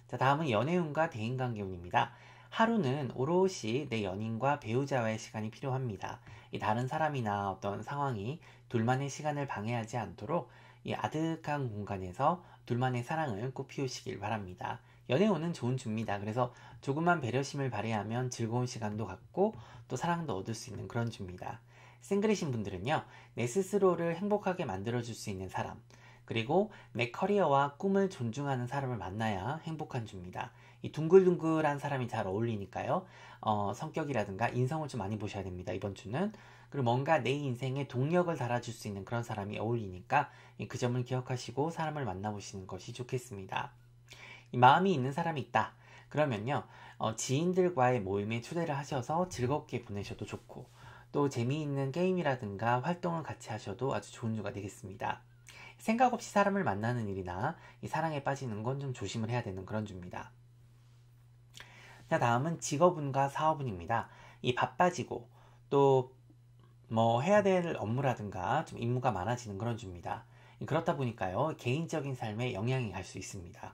자, 다음은 연애운과 대인관계운입니다. 하루는 오롯이 내 연인과 배우자와의 시간이 필요합니다. 이 다른 사람이나 어떤 상황이 둘만의 시간을 방해하지 않도록 이 아득한 공간에서 둘만의 사랑을 꽃피우시길 바랍니다. 연애운은 좋은 주입니다. 그래서 조금만 배려심을 발휘하면 즐거운 시간도 갖고 또 사랑도 얻을 수 있는 그런 주입니다. 싱글이신 분들은요, 내 스스로를 행복하게 만들어줄 수 있는 사람, 그리고 내 커리어와 꿈을 존중하는 사람을 만나야 행복한 주입니다. 이 둥글둥글한 사람이 잘 어울리니까요. 성격이라든가 인성을 좀 많이 보셔야 됩니다. 이번 주는. 그리고 뭔가 내 인생에 동력을 달아줄 수 있는 그런 사람이 어울리니까 그 점을 기억하시고 사람을 만나보시는 것이 좋겠습니다. 이 마음이 있는 사람이 있다. 그러면요. 지인들과의 모임에 초대를 하셔서 즐겁게 보내셔도 좋고 또 재미있는 게임이라든가 활동을 같이 하셔도 아주 좋은 주가 되겠습니다. 생각 없이 사람을 만나는 일이나 이 사랑에 빠지는 건 좀 조심을 해야 되는 그런 주입니다. 자, 다음은 직업운과 사업운입니다. 이 바빠지고 또 뭐 해야 될 업무라든가 좀 임무가 많아지는 그런 주입니다. 그렇다 보니까요, 개인적인 삶에 영향이 갈 수 있습니다.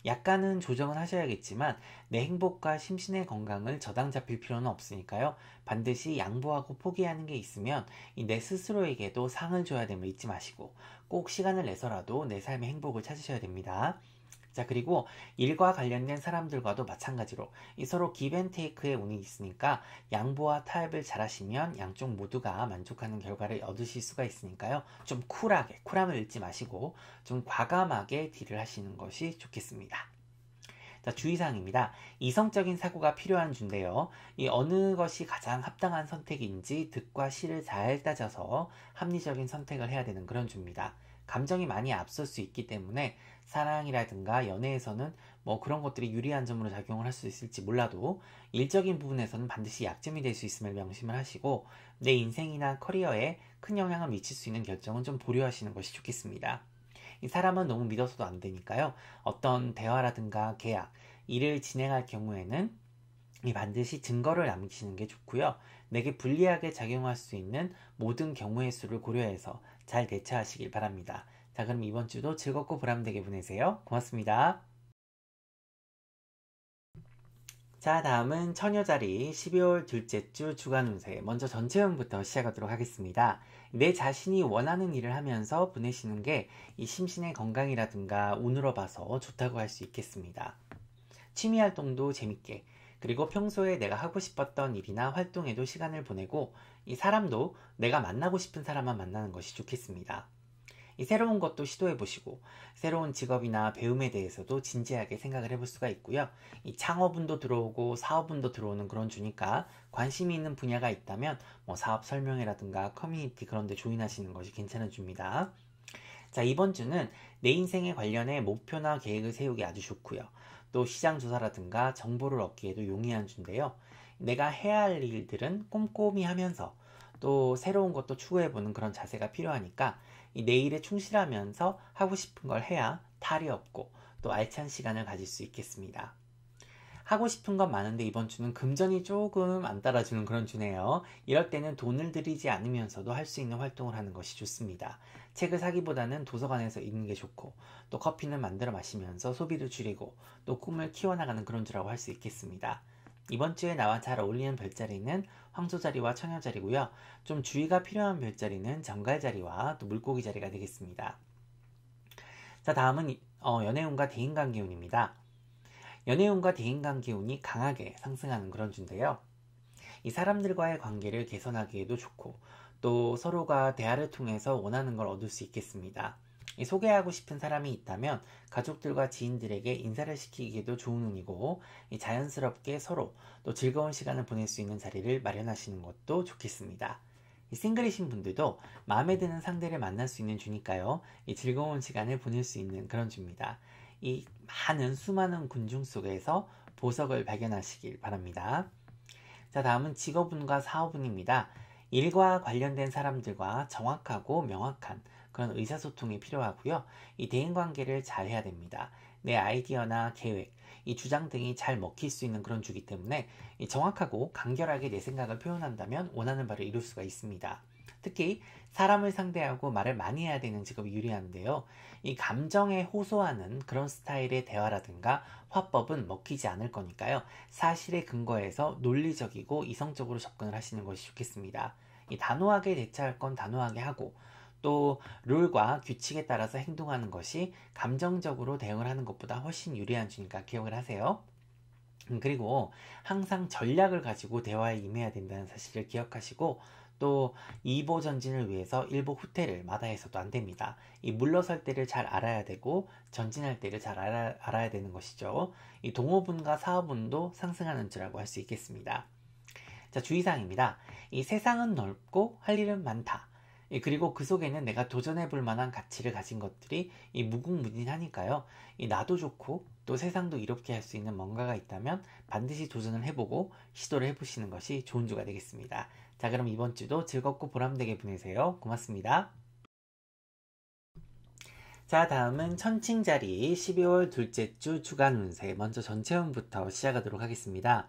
약간은 조정은 하셔야겠지만 내 행복과 심신의 건강을 저당 잡힐 필요는 없으니까요. 반드시 양보하고 포기하는 게 있으면 내 스스로에게도 상을 줘야 됨을 잊지 마시고 꼭 시간을 내서라도 내 삶의 행복을 찾으셔야 됩니다. 자, 그리고 일과 관련된 사람들과도 마찬가지로 서로 기브앤테이크의 운이 있으니까 양보와 타협을 잘하시면 양쪽 모두가 만족하는 결과를 얻으실 수가 있으니까요. 좀 쿨함을 잃지 마시고 좀 과감하게 딜을 하시는 것이 좋겠습니다. 자, 주의사항입니다. 이성적인 사고가 필요한 주인데요. 이 어느 것이 가장 합당한 선택인지 득과 실을 잘 따져서 합리적인 선택을 해야 되는 그런 주입니다. 감정이 많이 앞설 수 있기 때문에 사랑이라든가 연애에서는 뭐 그런 것들이 유리한 점으로 작용을 할 수 있을지 몰라도 일적인 부분에서는 반드시 약점이 될 수 있음을 명심을 하시고 내 인생이나 커리어에 큰 영향을 미칠 수 있는 결정은 좀 보류하시는 것이 좋겠습니다. 이 사람은 너무 믿어서도 안 되니까요. 어떤 대화라든가 계약, 일을 진행할 경우에는 반드시 증거를 남기시는 게 좋고요. 내게 불리하게 작용할 수 있는 모든 경우의 수를 고려해서 잘 대처하시길 바랍니다. 자, 그럼 이번 주도 즐겁고 보람되게 보내세요. 고맙습니다. 자, 다음은 처녀자리 12월 둘째 주 주간 운세, 먼저 전체운부터 시작하도록 하겠습니다. 내 자신이 원하는 일을 하면서 보내시는 게 이 심신의 건강이라든가 운으로 봐서 좋다고 할 수 있겠습니다. 취미 활동도 재밌게, 그리고 평소에 내가 하고 싶었던 일이나 활동에도 시간을 보내고 이 사람도 내가 만나고 싶은 사람만 만나는 것이 좋겠습니다. 이 새로운 것도 시도해보시고 새로운 직업이나 배움에 대해서도 진지하게 생각을 해볼 수가 있고요. 이 창업운도 들어오고 사업운도 들어오는 그런 주니까 관심이 있는 분야가 있다면 뭐 사업 설명회라든가 커뮤니티 그런 데 조인하시는 것이 괜찮은 주입니다. 자, 이번 주는 내 인생에 관련해 목표나 계획을 세우기 아주 좋고요. 또 시장 조사라든가 정보를 얻기에도 용이한 주인데요. 내가 해야 할 일들은 꼼꼼히 하면서 또 새로운 것도 추구해보는 그런 자세가 필요하니까 이 내일에 충실하면서 하고 싶은 걸 해야 탈이 없고 또 알찬 시간을 가질 수 있겠습니다. 하고 싶은 건 많은데 이번 주는 금전이 조금 안 따라주는 그런 주네요. 이럴 때는 돈을 들이지 않으면서도 할 수 있는 활동을 하는 것이 좋습니다. 책을 사기보다는 도서관에서 읽는 게 좋고 또 커피는 만들어 마시면서 소비를 줄이고 또 꿈을 키워나가는 그런 주라고 할 수 있겠습니다. 이번 주에 나와 잘 어울리는 별자리는 황소자리와 처녀자리고요. 좀 주의가 필요한 별자리는 정갈자리와 또 물고기 자리가 되겠습니다. 자, 다음은 연애운과 대인관계 운입니다. 연애운과 대인관계 운이 강하게 상승하는 그런 주인데요. 이 사람들과의 관계를 개선하기에도 좋고 또 서로가 대화를 통해서 원하는 걸 얻을 수 있겠습니다. 소개하고 싶은 사람이 있다면 가족들과 지인들에게 인사를 시키기에도 좋은 운이고 자연스럽게 서로 또 즐거운 시간을 보낼 수 있는 자리를 마련하시는 것도 좋겠습니다. 싱글이신 분들도 마음에 드는 상대를 만날 수 있는 주니까요. 즐거운 시간을 보낼 수 있는 그런 주입니다. 이 수많은 군중 속에서 보석을 발견하시길 바랍니다. 자, 다음은 직업운과 사업운입니다. 일과 관련된 사람들과 정확하고 명확한 그런 의사소통이 필요하고요. 이 대인관계를 잘 해야 됩니다. 내 아이디어나 계획, 이 주장 등이 잘 먹힐 수 있는 그런 주기 때문에 정확하고 간결하게 내 생각을 표현한다면 원하는 바를 이룰 수가 있습니다. 특히 사람을 상대하고 말을 많이 해야 되는 직업이 유리한데요. 이 감정에 호소하는 그런 스타일의 대화라든가 화법은 먹히지 않을 거니까요. 사실에 근거해서 논리적이고 이성적으로 접근을 하시는 것이 좋겠습니다. 이 단호하게 대처할 건 단호하게 하고 또 룰과 규칙에 따라서 행동하는 것이 감정적으로 대응을 하는 것보다 훨씬 유리한 주니까 기억을 하세요. 그리고 항상 전략을 가지고 대화에 임해야 된다는 사실을 기억하시고 또 2보 전진을 위해서 1보 후퇴를 마다해서도 안 됩니다. 이 물러설 때를 잘 알아야 되고 전진할 때를 잘 알아야 되는 것이죠. 이 동호분과 사업운도 상승하는 주라고 할 수 있겠습니다. 자, 주의사항입니다. 이 세상은 넓고 할 일은 많다. 그리고 그 속에는 내가 도전해 볼 만한 가치를 가진 것들이 무궁무진하니까요. 나도 좋고 또 세상도 이롭게 할 수 있는 뭔가가 있다면 반드시 도전을 해보고 시도를 해보시는 것이 좋은 주가 되겠습니다. 자, 그럼 이번 주도 즐겁고 보람되게 보내세요. 고맙습니다. 자, 다음은 천칭자리 12월 둘째 주 주간 운세, 먼저 전체 운부터 시작하도록 하겠습니다.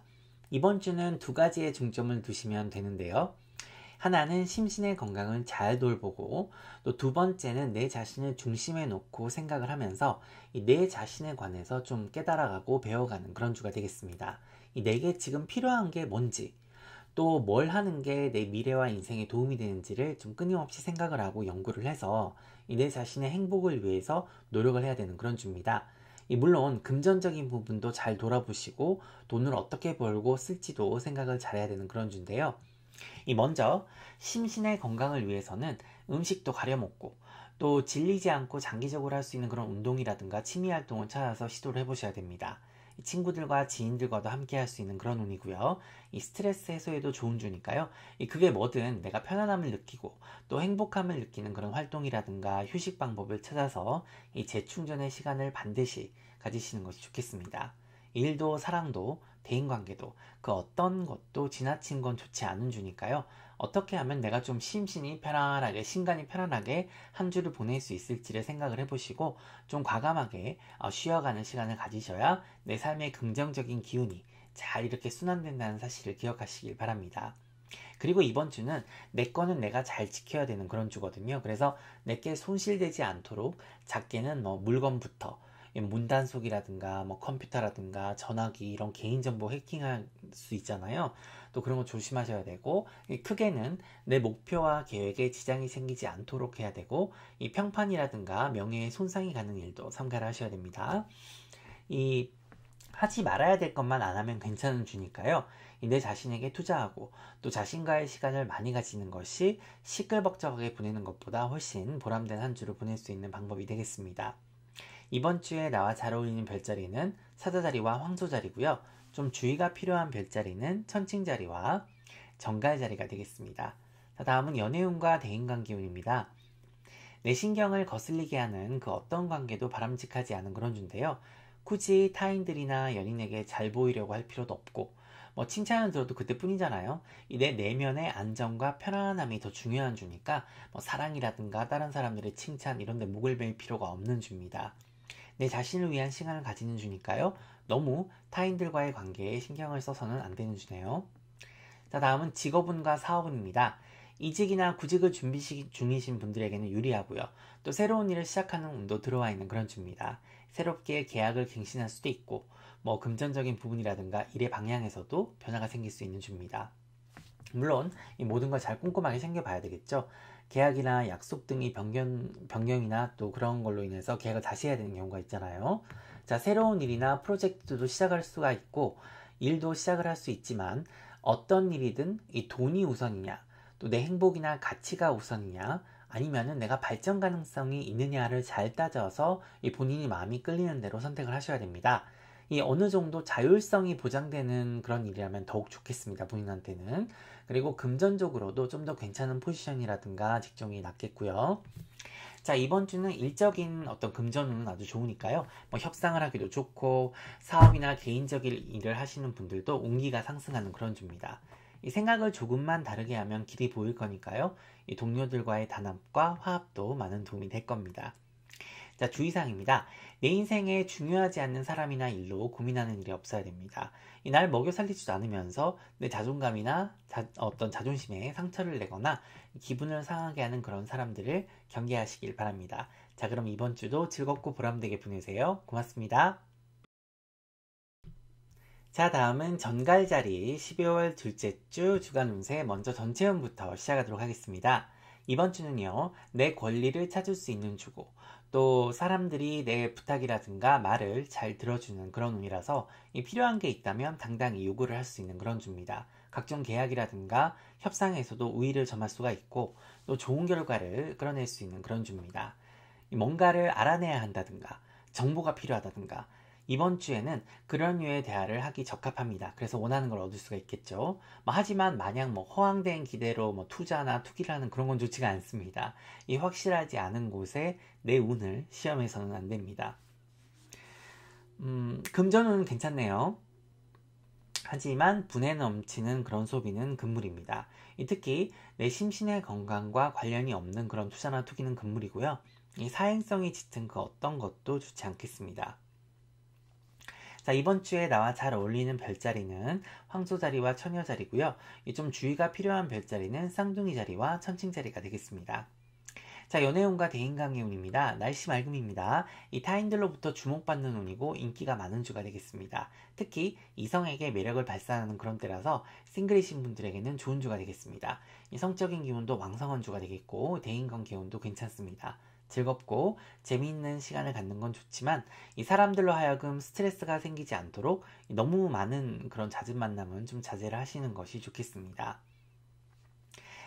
이번 주는 두 가지의 중점을 두시면 되는데요. 하나는 심신의 건강을 잘 돌보고 또 두 번째는 내 자신을 중심에 놓고 생각을 하면서 내 자신에 관해서 좀 깨달아가고 배워가는 그런 주가 되겠습니다. 내게 지금 필요한 게 뭔지 또 뭘 하는 게 내 미래와 인생에 도움이 되는지를 좀 끊임없이 생각을 하고 연구를 해서 내 자신의 행복을 위해서 노력을 해야 되는 그런 주입니다. 물론 금전적인 부분도 잘 돌아보시고 돈을 어떻게 벌고 쓸지도 생각을 잘해야 되는 그런 주인데요. 먼저 심신의 건강을 위해서는 음식도 가려 먹고 또 질리지 않고 장기적으로 할 수 있는 그런 운동이라든가 취미 활동을 찾아서 시도를 해보셔야 됩니다. 친구들과 지인들과도 함께 할 수 있는 그런 운이고요. 스트레스 해소에도 좋은 주니까요. 그게 뭐든 내가 편안함을 느끼고 또 행복함을 느끼는 그런 활동이라든가 휴식 방법을 찾아서 재충전의 시간을 반드시 가지시는 것이 좋겠습니다. 일도 사랑도 대인관계도 그 어떤 것도 지나친 건 좋지 않은 주니까요. 어떻게 하면 내가 좀 심신이 편안하게 신간이 편안하게 한 주를 보낼 수 있을지를 생각을 해보시고 좀 과감하게 쉬어가는 시간을 가지셔야 내 삶의 긍정적인 기운이 잘 이렇게 순환된다는 사실을 기억하시길 바랍니다. 그리고 이번 주는 내 거는 내가 잘 지켜야 되는 그런 주거든요. 그래서 내게 손실되지 않도록 작게는 물건부터 문단속이라든가 컴퓨터라든가 전화기 이런 개인정보 해킹할 수 있잖아요. 또 그런 거 조심하셔야 되고 크게는 내 목표와 계획에 지장이 생기지 않도록 해야 되고 이 평판이라든가 명예에 손상이 가는 일도 삼가를 하셔야 됩니다. 하지 말아야 될 것만 안 하면 괜찮은 주니까요. 내 자신에게 투자하고 또 자신과의 시간을 많이 가지는 것이 시끌벅적하게 보내는 것보다 훨씬 보람된 한 주를 보낼 수 있는 방법이 되겠습니다. 이번 주에 나와 잘 어울리는 별자리는 사자자리와 황소자리고요. 좀 주의가 필요한 별자리는 천칭자리와 정갈자리가 되겠습니다. 자, 다음은 연애운과 대인관계운입니다. 내 신경을 거슬리게 하는 그 어떤 관계도 바람직하지 않은 그런 주인데요. 굳이 타인들이나 연인에게 잘 보이려고 할 필요도 없고 칭찬을 들어도 그때뿐이잖아요. 내 내면의 안정과 편안함이 더 중요한 주니까 사랑이라든가 다른 사람들의 칭찬 이런 데 목을 맬 필요가 없는 주입니다. 내 자신을 위한 시간을 가지는 주니까요. 너무 타인들과의 관계에 신경을 써서는 안 되는 주네요. 자, 다음은 직업운과 사업운입니다. 이직이나 구직을 준비 중이신 분들에게는 유리하고요. 또 새로운 일을 시작하는 운도 들어와 있는 그런 주입니다. 새롭게 계약을 갱신할 수도 있고 금전적인 부분이라든가 일의 방향에서도 변화가 생길 수 있는 주입니다. 물론 이 모든 걸 잘 꼼꼼하게 챙겨봐야 되겠죠. 계약이나 약속 등이 변경이나 또 그런 걸로 인해서 계약을 다시 해야 되는 경우가 있잖아요. 자, 새로운 일이나 프로젝트도 시작할 수가 있고 일도 시작을 할 수 있지만 어떤 일이든 이 돈이 우선이냐, 또 내 행복이나 가치가 우선이냐, 아니면은 내가 발전 가능성이 있느냐를 잘 따져서 이 본인이 마음이 끌리는 대로 선택을 하셔야 됩니다. 이 어느 정도 자율성이 보장되는 그런 일이라면 더욱 좋겠습니다, 본인한테는. 그리고 금전적으로도 좀 더 괜찮은 포지션이라든가 직종이 낫겠고요. 자, 이번 주는 일적인 어떤 금전운은 아주 좋으니까요. 뭐 협상을 하기도 좋고 사업이나 개인적인 일을 하시는 분들도 운기가 상승하는 그런 주입니다. 이 생각을 조금만 다르게 하면 길이 보일 거니까요. 이 동료들과의 단합과 화합도 많은 도움이 될 겁니다. 자, 주의사항입니다. 내 인생에 중요하지 않는 사람이나 일로 고민하는 일이 없어야 됩니다. 이 날 먹여 살리지도 않으면서 내 자존감이나 어떤 자존심에 상처를 내거나 기분을 상하게 하는 그런 사람들을 경계하시길 바랍니다. 자, 그럼 이번 주도 즐겁고 보람되게 보내세요. 고맙습니다. 자, 다음은 전갈자리 12월 둘째 주 주간 운세 먼저 전체운부터 시작하도록 하겠습니다. 이번 주는요, 내 권리를 찾을 수 있는 주고 또 사람들이 내 부탁이라든가 말을 잘 들어주는 그런 운이라서 필요한 게 있다면 당당히 요구를 할 수 있는 그런 주입니다. 각종 계약이라든가 협상에서도 우위를 점할 수가 있고 또 좋은 결과를 끌어낼 수 있는 그런 주입니다. 뭔가를 알아내야 한다든가 정보가 필요하다든가 이번 주에는 그런 류의 대화를 하기 적합합니다. 그래서 원하는 걸 얻을 수가 있겠죠. 하지만 마냥 허황된 기대로 투자나 투기를 하는 그런 건 좋지가 않습니다. 이 확실하지 않은 곳에 내 운을 시험해서는 안 됩니다. 금전운은 괜찮네요. 하지만 분에 넘치는 그런 소비는 금물입니다. 특히 내 심신의 건강과 관련이 없는 그런 투자나 투기는 금물이고요. 이 사행성이 짙은 그 어떤 것도 좋지 않겠습니다. 자, 이번 주에 나와 잘 어울리는 별자리는 황소자리와 처녀자리고요. 좀 주의가 필요한 별자리는 쌍둥이 자리와 천칭자리가 되겠습니다. 자, 연애운과 대인관계 운입니다. 날씨 맑음입니다. 이 타인들로부터 주목받는 운이고 인기가 많은 주가 되겠습니다. 특히 이성에게 매력을 발산하는 그런 때라서 싱글이신 분들에게는 좋은 주가 되겠습니다. 이 성적인 기운도 왕성한 주가 되겠고 대인관계 운도 괜찮습니다. 즐겁고 재미있는 시간을 갖는 건 좋지만 이 사람들로 하여금 스트레스가 생기지 않도록 너무 많은 그런 잦은 만남은 좀 자제를 하시는 것이 좋겠습니다.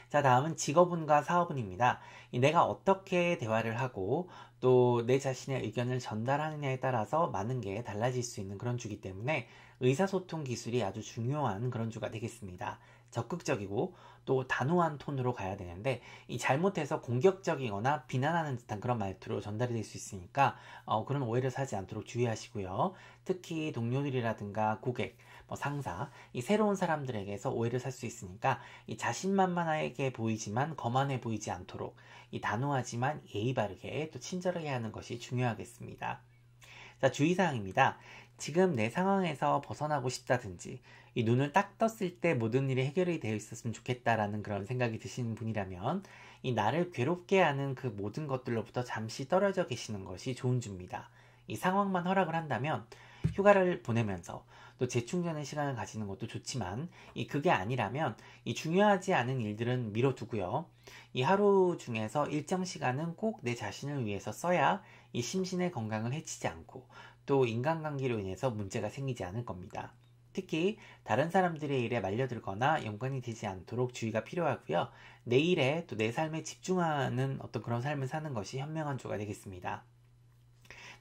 자, 다음은 직업운과 사업운입니다. 내가 어떻게 대화를 하고 또 내 자신의 의견을 전달하느냐에 따라서 많은 게 달라질 수 있는 그런 주기 때문에 의사소통 기술이 아주 중요한 그런 주가 되겠습니다. 적극적이고 또 단호한 톤으로 가야 되는데 이 잘못해서 공격적이거나 비난하는 듯한 그런 말투로 전달이 될 수 있으니까 그런 오해를 사지 않도록 주의하시고요. 특히 동료들이라든가 고객, 상사, 이 새로운 사람들에게서 오해를 살 수 있으니까 이 자신만만하게 보이지만 거만해 보이지 않도록 이 단호하지만 예의 바르게 또 친절하게 하는 것이 중요하겠습니다. 자, 주의사항입니다. 지금 내 상황에서 벗어나고 싶다든지 이 눈을 딱 떴을 때 모든 일이 해결이 되어 있었으면 좋겠다라는 그런 생각이 드시는 분이라면 이 나를 괴롭게 하는 그 모든 것들로부터 잠시 떨어져 계시는 것이 좋은 주입니다. 이 상황만 허락을 한다면 휴가를 보내면서 또 재충전의 시간을 가지는 것도 좋지만 그게 아니라면 이 중요하지 않은 일들은 미뤄두고요. 이 하루 중에서 일정 시간은 꼭 내 자신을 위해서 써야 이 심신의 건강을 해치지 않고 또 인간관계로 인해서 문제가 생기지 않을 겁니다. 특히 다른 사람들의 일에 말려들거나 연관이 되지 않도록 주의가 필요하고요. 내 일에 또 내 삶에 집중하는 어떤 그런 삶을 사는 것이 현명한 주가 되겠습니다.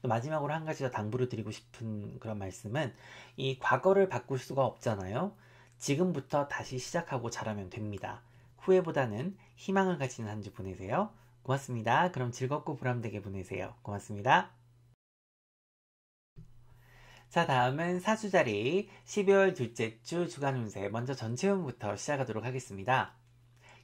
또 마지막으로 한 가지 더 당부를 드리고 싶은 그런 말씀은 이 과거를 바꿀 수가 없잖아요. 지금부터 다시 시작하고 잘하면 됩니다. 후회보다는 희망을 가지는 한 주 보내세요. 고맙습니다. 그럼 즐겁고 보람되게 보내세요. 고맙습니다. 자, 다음은 사주자리 12월 둘째 주 주간 운세 먼저 전체운부터 시작하도록 하겠습니다.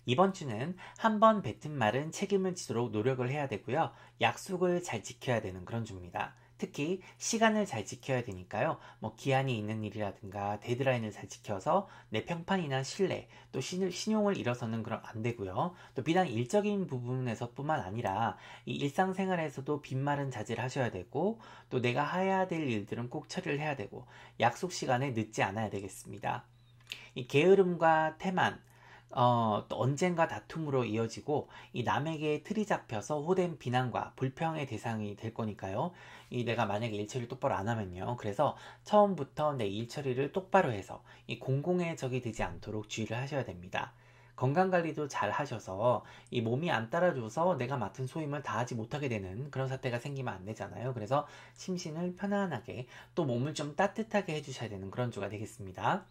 이번 주는 한 번 뱉은 말은 책임을 지도록 노력을 해야 되고요. 약속을 잘 지켜야 되는 그런 주입니다. 특히 시간을 잘 지켜야 되니까요. 기한이 있는 일이라든가 데드라인을 잘 지켜서 내 평판이나 신뢰, 또 신용을 잃어서는 그럼 안 되고요. 또 비단 일적인 부분에서뿐만 아니라 이 일상생활에서도 빈말은 자제를 하셔야 되고 또 내가 해야 될 일들은 꼭 처리를 해야 되고 약속 시간에 늦지 않아야 되겠습니다. 이 게으름과 태만, 또 언젠가 다툼으로 이어지고 이 남에게 틀이 잡혀서 호된 비난과 불평의 대상이 될 거니까요. 이 내가 만약에 일 처리를 똑바로 안 하면요. 그래서 처음부터 내 일 처리를 똑바로 해서 이 공공의 적이 되지 않도록 주의를 하셔야 됩니다. 건강관리도 잘 하셔서 이 몸이 안 따라줘서 내가 맡은 소임을 다하지 못하게 되는 그런 사태가 생기면 안 되잖아요. 그래서 심신을 편안하게 또 몸을 좀 따뜻하게 해주셔야 되는 그런 주가 되겠습니다.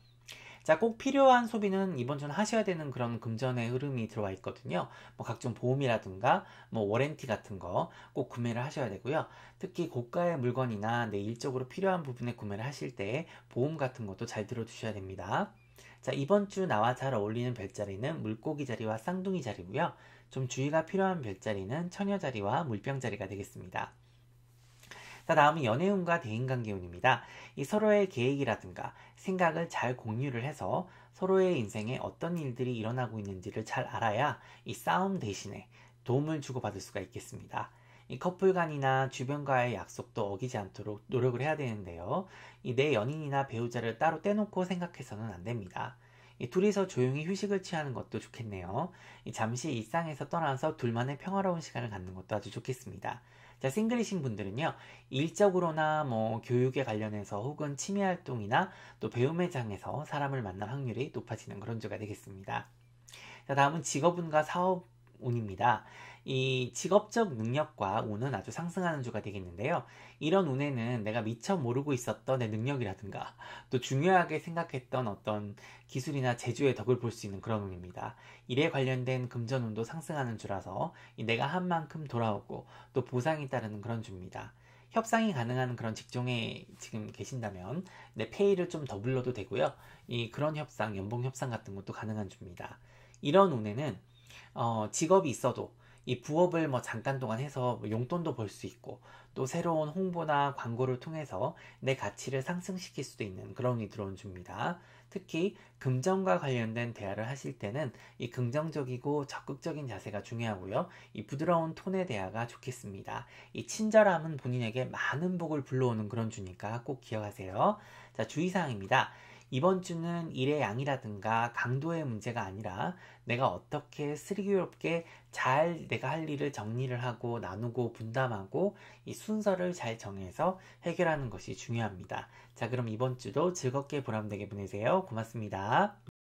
자, 꼭 필요한 소비는 이번 주는 하셔야 되는 그런 금전의 흐름이 들어와 있거든요. 뭐 각종 보험이라든가 뭐 워렌티 같은 거 꼭 구매를 하셔야 되고요. 특히 고가의 물건이나 내 일적으로 필요한 부분에 구매를 하실 때 보험 같은 것도 잘 들어두셔야 됩니다. 자, 이번 주 나와 잘 어울리는 별자리는 물고기 자리와 쌍둥이 자리고요. 좀 주의가 필요한 별자리는 처녀 자리와 물병 자리가 되겠습니다. 자, 다음은 연애운과 대인관계운입니다. 이 서로의 계획이라든가 생각을 잘 공유를 해서 서로의 인생에 어떤 일들이 일어나고 있는지를 잘 알아야 이 싸움 대신에 도움을 주고받을 수가 있겠습니다. 이 커플 간이나 주변과의 약속도 어기지 않도록 노력을 해야 되는데요. 이 내 연인이나 배우자를 따로 떼놓고 생각해서는 안 됩니다. 이 둘이서 조용히 휴식을 취하는 것도 좋겠네요. 이 잠시 일상에서 떠나서 둘만의 평화로운 시간을 갖는 것도 아주 좋겠습니다. 자, 싱글이신 분들은요, 일적으로나 뭐 교육에 관련해서 혹은 취미 활동이나 또 배움의 장에서 사람을 만날 확률이 높아지는 그런 주가 되겠습니다. 자, 다음은 직업운과 사업운입니다. 이 직업적 능력과 운은 아주 상승하는 주가 되겠는데요. 이런 운에는 내가 미처 모르고 있었던 내 능력이라든가 또 중요하게 생각했던 어떤 기술이나 재주의 덕을 볼 수 있는 그런 운입니다. 일에 관련된 금전운도 상승하는 주라서 내가 한 만큼 돌아오고 또 보상이 따르는 그런 주입니다. 협상이 가능한 그런 직종에 지금 계신다면 내 페이를 좀 더 불러도 되고요. 이 그런 협상, 연봉 협상 같은 것도 가능한 주입니다. 이런 운에는 직업이 있어도 이 부업을 뭐 잠깐 동안 해서 용돈도 벌 수 있고 또 새로운 홍보나 광고를 통해서 내 가치를 상승시킬 수도 있는 그런 운이 들어온 주입니다. 특히 금전과 관련된 대화를 하실 때는 이 긍정적이고 적극적인 자세가 중요하고요. 이 부드러운 톤의 대화가 좋겠습니다. 이 친절함은 본인에게 많은 복을 불러오는 그런 주니까 꼭 기억하세요. 자, 주의사항입니다. 이번 주는 일의 양이라든가 강도의 문제가 아니라 내가 어떻게 슬기롭게 잘 내가 할 일을 정리를 하고 나누고 분담하고 이 순서를 잘 정해서 해결하는 것이 중요합니다. 자, 그럼 이번 주도 즐겁게 보람되게 보내세요. 고맙습니다.